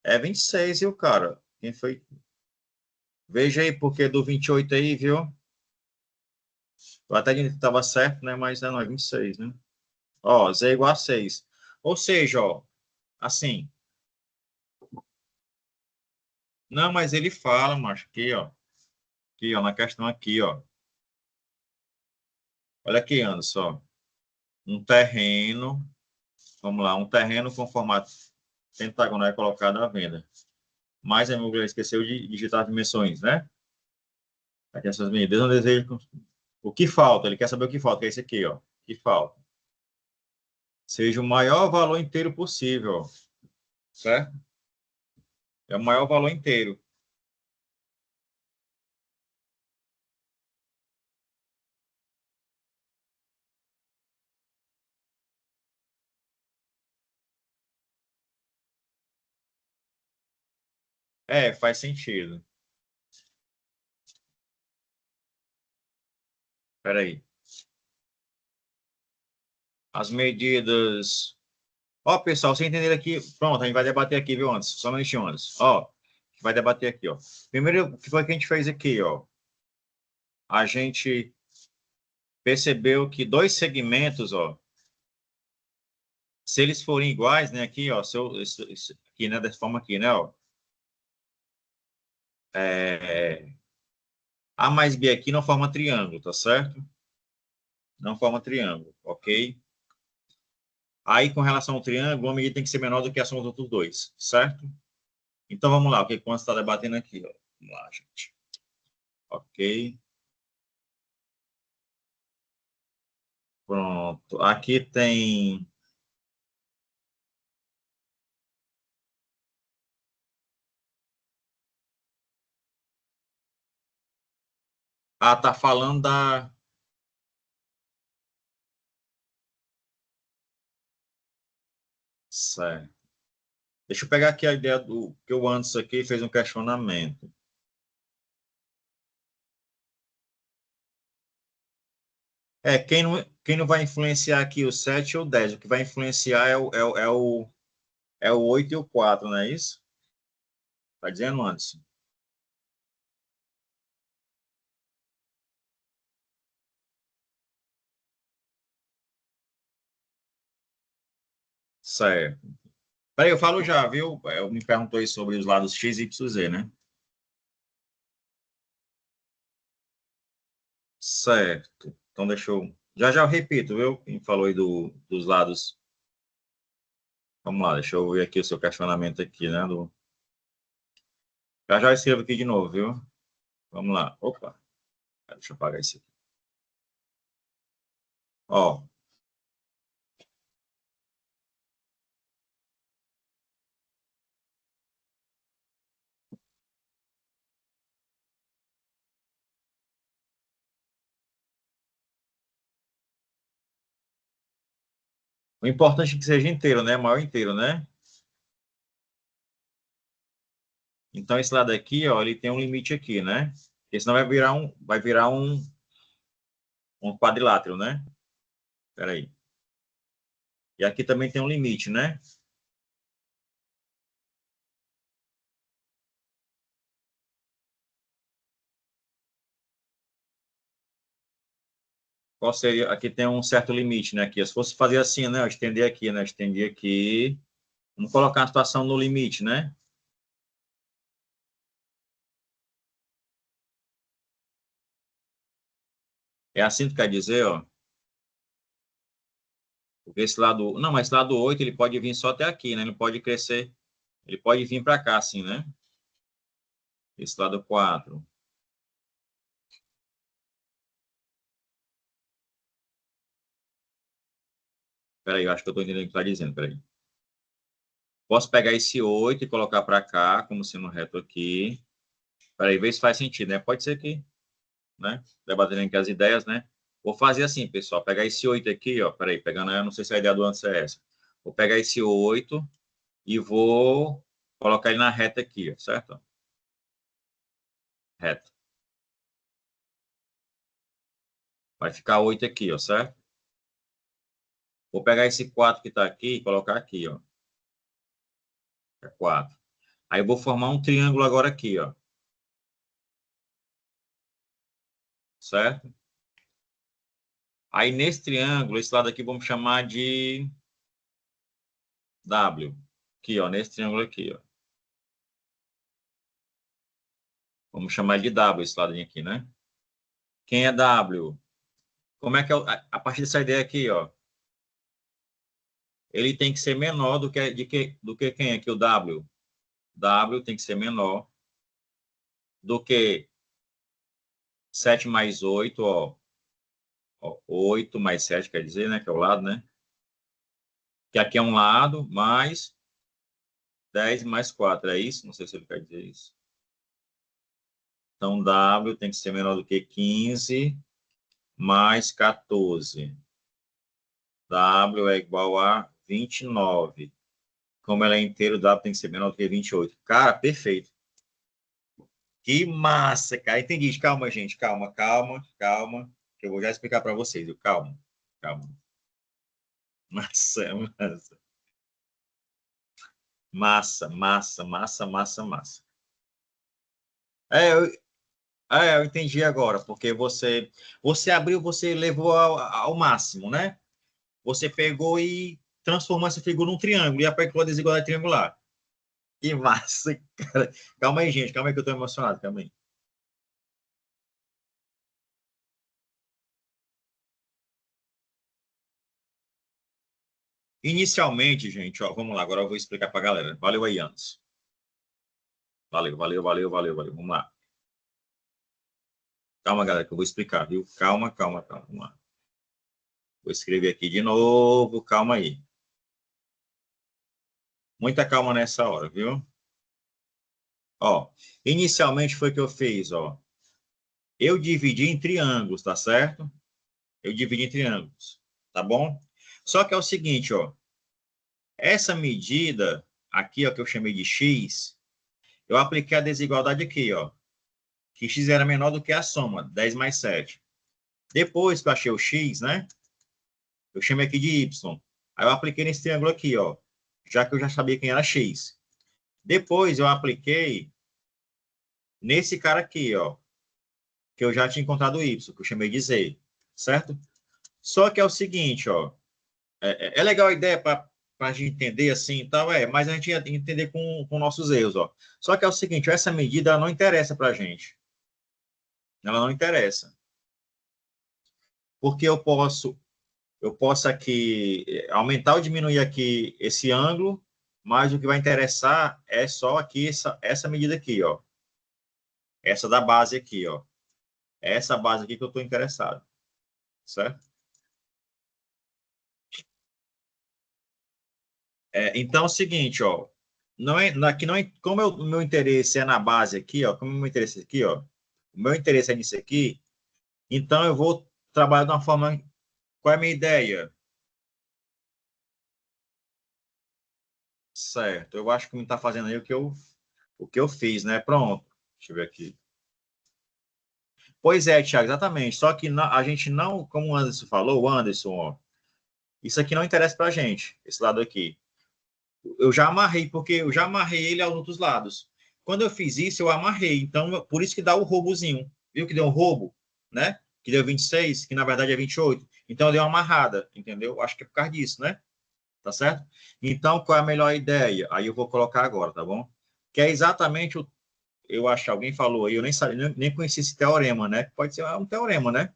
É 26, viu, cara? Quem foi? Veja aí, porque do 28 aí, viu? Eu até disse que estava certo, né? Mas não, é 26, né? Ó, Z é igual a 6. Ou seja, ó, assim. Não, mas ele fala, macho, aqui, ó. Aqui, ó, na questão aqui, ó. Olha aqui, Anderson, ó. Um terreno, vamos lá, um terreno com formato pentagonal é colocado à venda. Mas a imobiliária esqueceu de digitar as dimensões, né? Aqui essas medidas, não desejo... O que falta? Ele quer saber o que falta, que é esse aqui, ó. O que falta? Seja o maior valor inteiro possível, certo? É o maior valor inteiro. É, faz sentido. Espera aí. As medidas... Ó, pessoal, você entender aqui... Pronto, a gente vai debater aqui, viu, antes? Só um minutinho antes. Ó, a gente vai debater aqui, ó. Primeiro, o que foi que a gente fez aqui, ó? A gente percebeu que dois segmentos, ó, se eles forem iguais, né, aqui, ó, aqui, né, dessa forma aqui, né, ó, A mais B aqui não forma triângulo, tá certo? Não forma triângulo, ok? Aí, com relação ao triângulo, uma medida tem que ser menor do que a soma dos outros dois, certo? Então, vamos lá, o que o Anderson está debatendo aqui, ó. Vamos lá, gente. Ok. Pronto. Aqui tem... Ah, tá falando da... Certo. Deixa eu pegar aqui a ideia do que o Anderson aqui fez um questionamento. Quem não vai influenciar aqui o 7 ou o 10? O que vai influenciar é o 8 e o 4, não é isso? Tá dizendo, Anderson? Certo. Peraí, eu falo já, viu? Eu me perguntou aí sobre os lados X, Y, Z, né? Certo. Então, deixa eu... Já eu repito, viu? Quem falou aí dos lados... Vamos lá, deixa eu ver aqui o seu questionamento aqui, né? Já já escrevo aqui de novo, viu? Vamos lá. Opa. Deixa eu apagar isso aqui. Ó. O importante é que seja inteiro, né? Maior inteiro, né? Então, esse lado aqui, ó, ele tem um limite aqui, né? Porque senão vai virar um quadrilátero, né? Espera aí. E aqui também tem um limite, né? Qual seria? Aqui tem um certo limite, né? Aqui, se fosse fazer assim, né? Estender aqui, né? Estender aqui. Vamos colocar a situação no limite, né? É assim que quer dizer, ó. Porque esse lado... Não, mas esse lado 8, ele pode vir só até aqui, né? Ele pode crescer... Ele pode vir para cá, assim, né? Esse lado 4. Espera aí, eu acho que eu estou entendendo o que está dizendo. Espera aí. Posso pegar esse 8 e colocar para cá, como sendo reto aqui. Espera aí, ver se faz sentido, né? Pode ser que, né? Debatendo aqui as ideias, né? Vou fazer assim, pessoal. Pegar esse 8 aqui, ó. Espera aí, pegando... Eu não sei se a ideia do antes é essa. Vou pegar esse 8 e vou colocar ele na reta aqui, ó, certo? Reta. Vai ficar 8 aqui, ó, certo? Vou pegar esse 4 que está aqui e colocar aqui, ó. É 4. Aí eu vou formar um triângulo agora aqui, ó. Certo? Aí nesse triângulo, esse lado aqui vamos chamar de W. Aqui, ó, nesse triângulo aqui, ó. Vamos chamar de W esse lado aqui, né? Quem é W? Como é que é a partir dessa ideia aqui, ó? Ele tem que ser menor do que quem aqui, o W? W tem que ser menor do que 7 mais 8, ó. 8 mais 7 quer dizer, né? Que é o lado, né? Que aqui é um lado, mais 10 mais 4, é isso? Não sei se ele quer dizer isso. Então, W tem que ser menor do que 15 mais 14. W é igual a 29. Como ela é inteiro, W tem que ser menor do que 28. Cara, perfeito. Que massa, cara. Entendi. Calma, gente. Calma, calma, calma. Que eu vou já explicar para vocês. Calma, calma. Massa, massa. Massa, massa, massa, massa, massa. Eu entendi agora, porque você abriu, você levou ao máximo, né? Você pegou e transformou essa figura num triângulo e aplicou a desigualdade triangular. Que massa, cara. Calma aí, gente. Calma aí que eu tô emocionado. Calma aí. Inicialmente, gente, ó, vamos lá. Agora eu vou explicar para a galera. Valeu aí, Anderson. Valeu, valeu, valeu, valeu, valeu. Vamos lá. Calma, galera, que eu vou explicar, viu? Calma, calma, calma. Vamos lá. Vou escrever aqui de novo. Calma aí. Muita calma nessa hora, viu? Ó, inicialmente foi o que eu fiz, ó. Eu dividi em triângulos, tá certo? Eu dividi em triângulos, tá bom? Só que é o seguinte, ó. Essa medida aqui, ó, que eu chamei de x, eu apliquei a desigualdade aqui, ó. Que x era menor do que a soma, 10 mais 7. Depois que eu achei o x, né? Eu chamei aqui de y. Aí eu apliquei nesse triângulo aqui, ó. Já que eu já sabia quem era x. Depois eu apliquei nesse cara aqui, ó. Que eu já tinha encontrado o y, que eu chamei de z. Certo? Só que é o seguinte, ó. É legal a ideia para a gente entender assim e tal, mas a gente ia entender com nossos erros, ó. Só que é o seguinte, essa medida ela não interessa para a gente. Ela não interessa. Porque eu posso aqui aumentar ou diminuir aqui esse ângulo, mas o que vai interessar é só aqui essa medida aqui, ó. Essa da base aqui, ó. Essa base aqui que eu estou interessado. Certo? Então é o seguinte, ó. Como o meu interesse é na base aqui, ó. Como o meu interesse aqui, ó. O meu interesse é nisso aqui. Então eu vou trabalhar de uma forma. Qual é a minha ideia? Certo. Eu acho que me está fazendo aí o que eu fiz, né? Pronto. Deixa eu ver aqui. Pois é, Thiago, exatamente. Só que a gente não, como o Anderson falou, o Anderson, ó, isso aqui não interessa para a gente, esse lado aqui. Eu já amarrei, porque eu já amarrei ele aos outros lados. Quando eu fiz isso, eu amarrei. Então, por isso que dá o roubozinho. Viu que deu um roubo, né? Que deu 26, que na verdade é 28. Então, eu dei uma amarrada, entendeu? Acho que é por causa disso, né? Tá certo? Então, qual é a melhor ideia? Aí eu vou colocar agora, tá bom? Que é exatamente o. Eu acho que alguém falou aí, eu nem sabia, nem conheci esse teorema, né? Pode ser um teorema, né?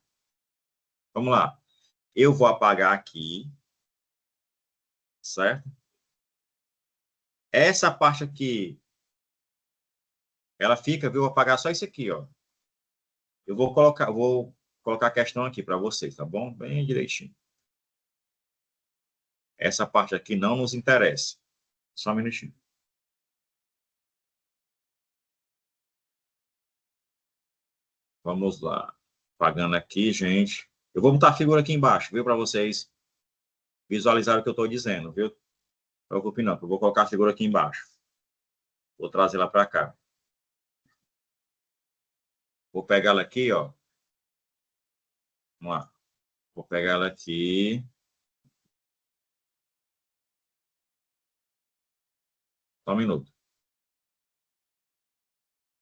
Vamos lá. Eu vou apagar aqui, certo? Essa parte aqui, ela fica, viu? Vou apagar só isso aqui, ó. Eu vou colocar a questão aqui para vocês, tá bom? Bem direitinho. Essa parte aqui não nos interessa. Só um minutinho. Vamos lá. Apagando aqui, gente. Eu vou botar a figura aqui embaixo, viu? Para vocês visualizarem o que eu estou dizendo, viu? Não se preocupe não, eu vou colocar a figura aqui embaixo. Vou trazer ela para cá. Vou pegar ela aqui, ó. Vamos lá. Vou pegar ela aqui. Só um minuto.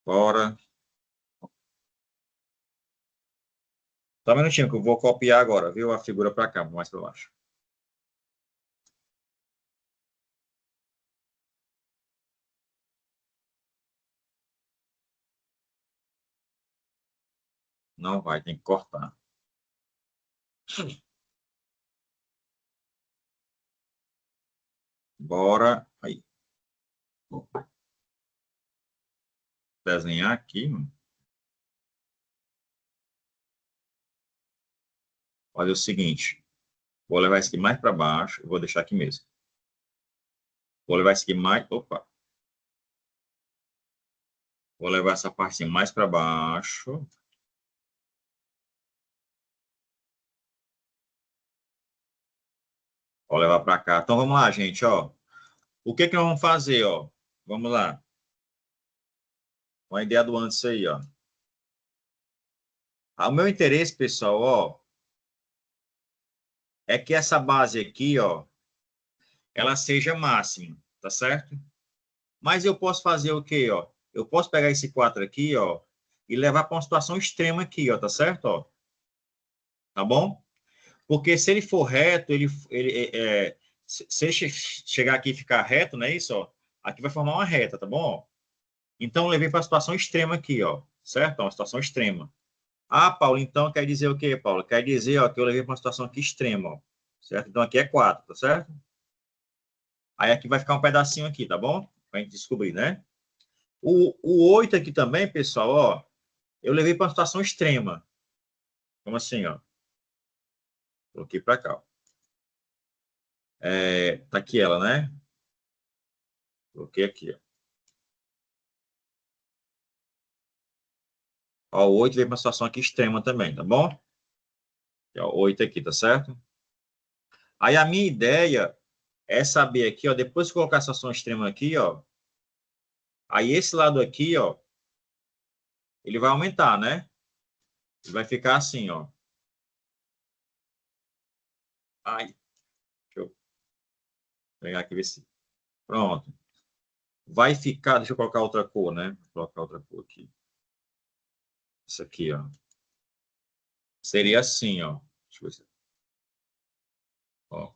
Bora. Só um minutinho que eu vou copiar agora, viu? A figura para cá, mais para baixo. Não vai, tem que cortar. Bora. Aí. Vou desenhar aqui, mano. Olha o seguinte. Vou levar isso aqui mais para baixo. Vou deixar aqui mesmo. Vou levar isso aqui mais... Opa. Vou levar essa parte mais para baixo. Vou levar para cá. Então, vamos lá, gente, ó. O que que nós vamos fazer, ó? Vamos lá. Uma ideia do antes aí, ó. O meu interesse, pessoal, ó, é que essa base aqui, ó, ela seja máxima, tá certo? Mas eu posso fazer o quê, ó? Eu posso pegar esse 4 aqui, ó, e levar para uma situação extrema aqui, ó, tá certo, ó? Tá bom? Porque se ele for reto, se ele chegar aqui e ficar reto, não é isso, ó? Aqui vai formar uma reta, tá bom? Então, eu levei para a situação extrema aqui, ó, certo? Uma situação extrema. Ah, Paulo, então quer dizer o quê, Paulo? Quer dizer, ó, que eu levei para uma situação aqui extrema, ó, certo? Então, aqui é 4, tá certo? Aí aqui vai ficar um pedacinho aqui, tá bom? Para a gente descobrir, né? O 8 aqui também, pessoal, ó, eu levei para uma situação extrema. Como assim, ó? Coloquei para cá, ó. Tá aqui ela, né? Coloquei aqui, ó. Ó, o 8 veio para uma situação aqui extrema também, tá bom? Ó, o 8 aqui, tá certo? Aí a minha ideia é saber aqui, ó, depois de colocar a situação extrema aqui, ó, aí esse lado aqui, ó, ele vai aumentar, né? Ele vai ficar assim, ó. Ai, deixa eu pegar aqui, ver se... Pronto. Vai ficar, deixa eu colocar outra cor, né? Vou colocar outra cor aqui. Isso aqui, ó. Seria assim, ó. Deixa eu ver se... Ó.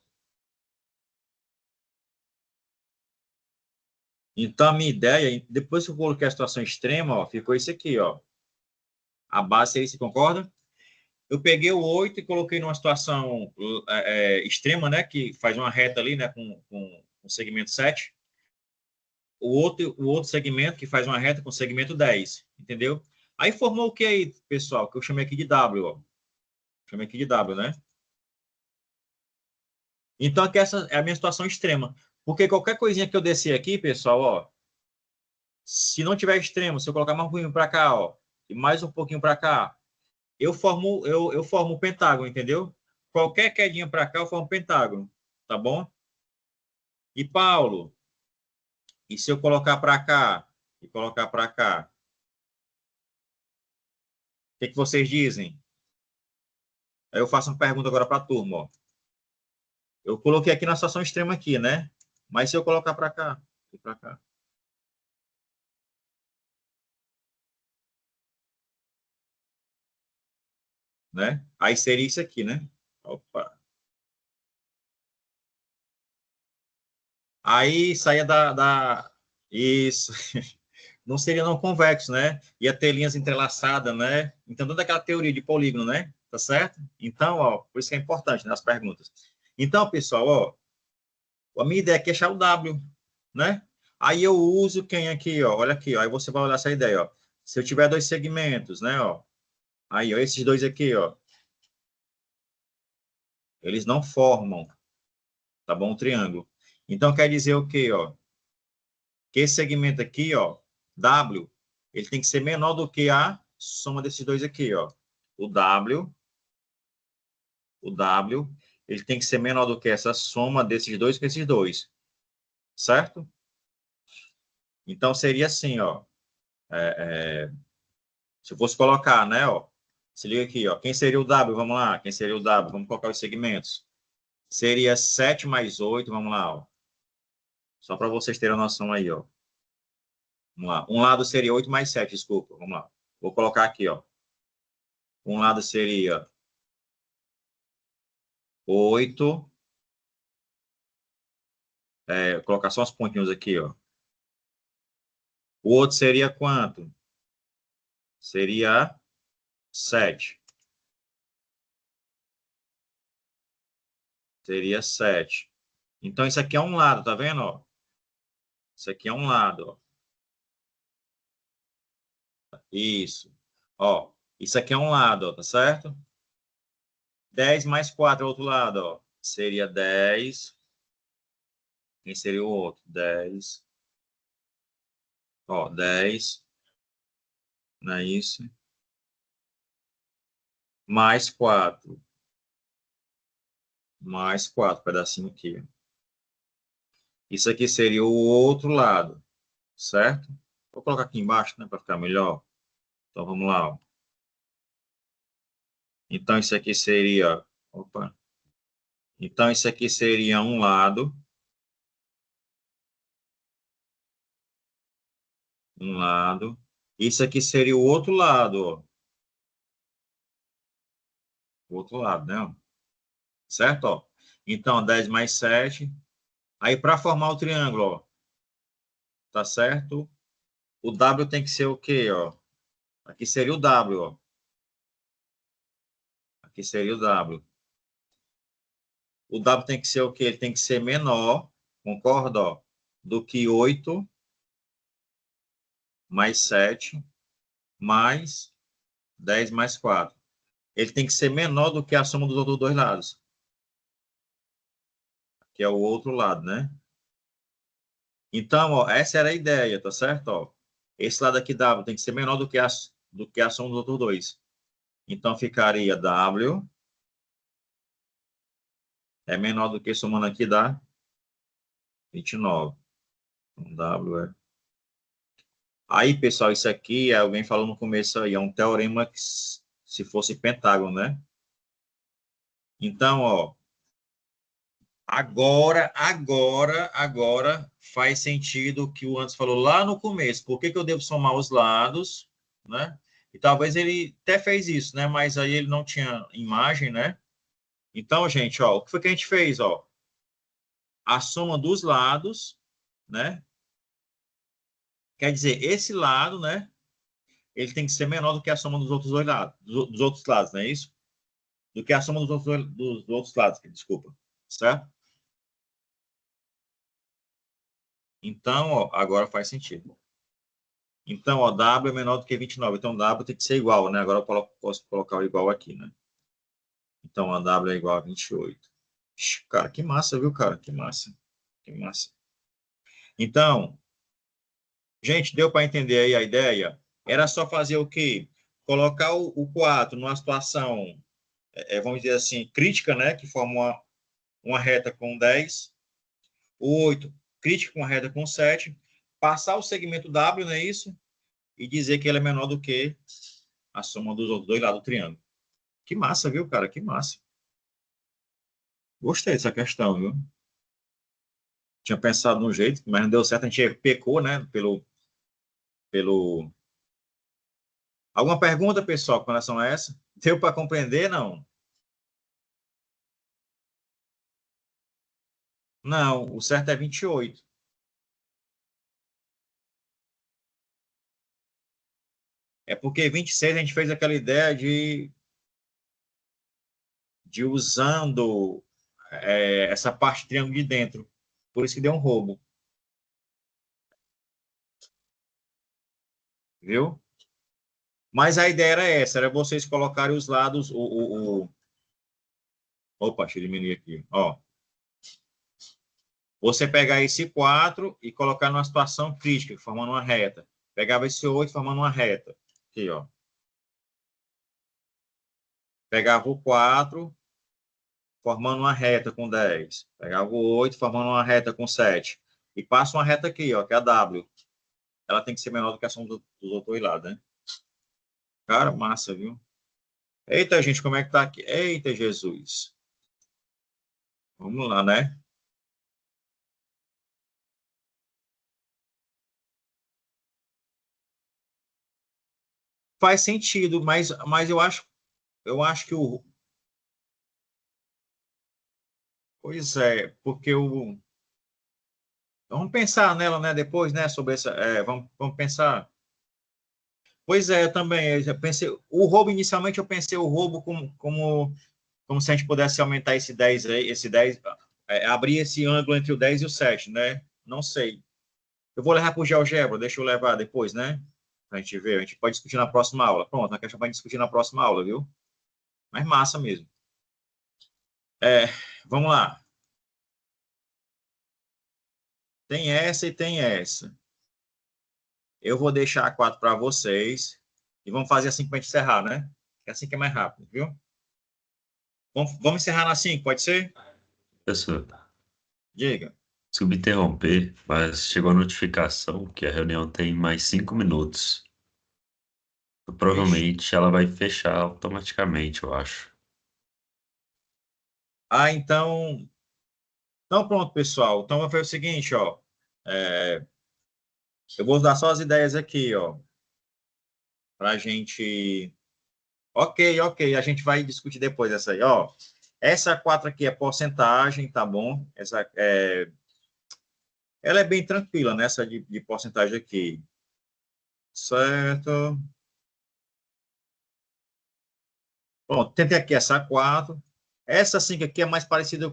Então, a minha ideia, depois que eu coloquei a situação extrema, ó, ficou isso aqui, ó. A base aí, você concorda? Eu peguei o 8 e coloquei numa situação extrema, né? Que faz uma reta ali, né? Com o segmento 7. O outro segmento que faz uma reta com o segmento 10, entendeu? Aí formou o que aí, pessoal? Que eu chamei aqui de W, ó. Chamei aqui de W, né? Então, aqui essa é a minha situação extrema. Porque qualquer coisinha que eu descer aqui, pessoal, ó, se não tiver extremo, se eu colocar mais um pouquinho para cá, ó, e mais um pouquinho para cá, eu formo um pentágono, entendeu? Qualquer quedinha para cá, eu formo um pentágono, tá bom? E Paulo, e se eu colocar para cá e colocar para cá, o que vocês dizem? Aí eu faço uma pergunta agora para a turma, ó. Eu coloquei aqui na situação extrema aqui, né? Mas se eu colocar para cá e para cá, né? Aí seria isso aqui, né? Opa. Aí saía Isso. Não seria não convexo, né? Ia ter linhas entrelaçadas, né? Então, toda aquela teoria de polígono, né? Tá certo? Então, ó, por isso que é importante nas perguntas. Então, pessoal, ó, a minha ideia aqui é achar o W, né? Aí eu uso quem aqui, ó, olha aqui, ó, aí você vai olhar essa ideia, ó. Se eu tiver dois segmentos, né, ó, aí, ó, esses dois aqui, ó, eles não formam, tá bom? Um triângulo. Então, quer dizer o quê, ó? Que esse segmento aqui, ó, W, ele tem que ser menor do que a soma desses dois aqui, ó. O W, ele tem que ser menor do que essa soma desses dois com esses dois, certo? Então, seria assim, ó. Se eu fosse colocar, né, ó. Se liga aqui, ó. Quem seria o W? Vamos lá. Quem seria o W? Vamos colocar os segmentos. Seria 7 mais 8, vamos lá, ó. Só para vocês terem a noção aí, ó. Vamos lá. Um lado seria 8 mais 7, desculpa. Vamos lá. Vou colocar aqui, ó. Um lado seria 8. Vou colocar só os pontinhos aqui, ó. O outro seria quanto? Seria 7. Seria 7. Então, isso aqui é um lado, tá vendo, ó? Isso aqui é um lado, ó. Isso. Ó, isso aqui é um lado, ó, tá certo? 10 mais 4 é o outro lado, ó. Seria 10. Quem seria o outro? 10. Ó, 10. Não é isso? Mais 4. Mais 4, pedacinho aqui. Isso aqui seria o outro lado, certo? Vou colocar aqui embaixo, né, para ficar melhor. Então, vamos lá, ó. Então, isso aqui seria... Opa. Então, isso aqui seria um lado. Um lado. Isso aqui seria o outro lado, ó. O outro lado, né? Certo, ó. Então, 10 mais 7. Aí, para formar o triângulo, ó. Tá certo? O W tem que ser o quê, ó? Aqui seria o W, ó. Aqui seria o W. O W tem que ser o quê? Ele tem que ser menor, concorda, ó, do que 8 mais 7 mais 10 mais 4. Ele tem que ser menor do que a soma dos outros dois lados. Que é o outro lado, né? Então, ó, essa era a ideia, tá certo? Ó, esse lado aqui, W, tem que ser menor do que a soma dos outros dois. Então, ficaria W é menor do que somando aqui dá 29. Então, W é... Aí, pessoal, isso aqui, alguém falou no começo aí, é um teorema que se fosse pentágono, né? Então, ó, agora faz sentido o que o Anderson falou lá no começo. Por que eu devo somar os lados, né? E talvez ele até fez isso, né? Mas aí ele não tinha imagem, né? Então, gente, ó, o que foi que a gente fez, ó? A soma dos lados, né? Quer dizer, esse lado, né? Ele tem que ser menor do que a soma dos outros dois lados, dos outros lados, não é isso? Do que a soma dos outros lados, desculpa, certo? Então, ó, agora faz sentido. Então, ó, W é menor do que 29. Então, W tem que ser igual, né? Agora eu posso colocar o igual aqui, né? Então, a W é igual a 28. Cara, que massa, viu, cara? Que massa. Que massa. Então, gente, deu para entender aí a ideia? Era só fazer o quê? Colocar o 4 numa situação, vamos dizer assim, crítica, né? Que forma uma reta com 10. O 8, crítica com uma reta com 7. Passar o segmento W, não é isso? E dizer que ele é menor do que a soma dos outros dois lados do triângulo. Que massa, viu, cara? Que massa. Gostei dessa questão, viu? Tinha pensado num jeito, mas não deu certo. A gente pecou, né? Pelo... Alguma pergunta, pessoal, com relação a essa? Deu para compreender, não? Não, o certo é 28. É porque 26 a gente fez aquela ideia de usando essa parte triângulo de dentro. Por isso que deu um roubo. Viu? Mas a ideia era essa, era vocês colocarem os lados, Opa, deixa eu diminuir aqui, ó. Você pegar esse 4 e colocar numa situação crítica, formando uma reta. Pegava esse 8 formando uma reta. Aqui, ó. Pegava o 4, formando uma reta com 10. Pegava o 8, formando uma reta com 7. E passa uma reta aqui, ó, que é a W. Ela tem que ser menor do que a soma dos outros lados, né? Cara, massa, viu? Eita, gente, como é que tá aqui? Eita, Jesus. Vamos lá, né? Faz sentido, mas eu acho que o... Pois é, porque o... Vamos pensar nela, né, depois, né, sobre essa... vamos pensar. Pois é, eu também. Eu já pensei... O roubo, inicialmente, eu pensei o roubo como se a gente pudesse aumentar esse 10 aí, esse 10... abrir esse ângulo entre o 10 e o 7, né? Não sei. Eu vou levar para o GeoGebra, deixa eu levar depois, né? A gente ver, a gente pode discutir na próxima aula. Pronto, a questão vai discutir na próxima aula, viu? Mas massa mesmo. Vamos lá. Tem essa e tem essa. Eu vou deixar a 4 para vocês. E vamos fazer assim para a gente encerrar, né? É assim que é mais rápido, viu? Vamos encerrar na 5, pode ser? Professor, Diga. desculpe interromper, mas chegou a notificação que a reunião tem mais 5 minutos. Vixe. Provavelmente ela vai fechar automaticamente, eu acho. Ah, então... Então, pronto, pessoal. Então, vou fazer o seguinte, ó. Eu vou dar só as ideias aqui, ó. Para a gente... Ok. A gente vai discutir depois essa aí, ó. Essa 4 aqui é porcentagem, tá bom? Ela é bem tranquila, né? Essa de porcentagem aqui. Certo. Pronto, tentei aqui essa 4. Essa 5 aqui é mais parecida eu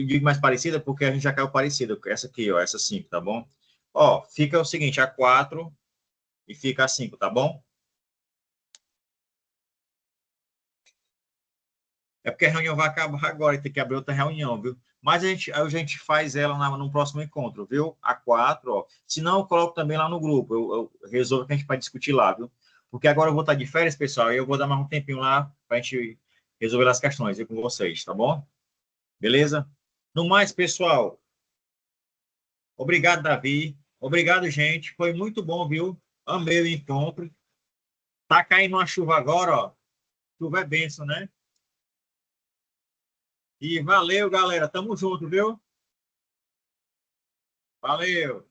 digo mais parecida porque a gente já caiu parecida. Essa aqui, ó, essa 5, tá bom? Ó, fica o seguinte, a 4 e fica a 5, tá bom? É porque a reunião vai acabar agora e tem que abrir outra reunião, viu? Mas a gente faz ela no próximo encontro, viu? A 4, ó. Se não, eu coloco também lá no grupo. Eu resolvo que a gente vai discutir lá, viu? Porque agora eu vou estar de férias, pessoal, e eu vou dar mais um tempinho lá para a gente resolver as questões aí com vocês, tá bom? Beleza? No mais, pessoal, obrigado, Davi. Obrigado, gente. Foi muito bom, viu? Amei o encontro. Tá caindo uma chuva agora, ó. Chuva é bênção, né? E valeu, galera. Tamo junto, viu? Valeu.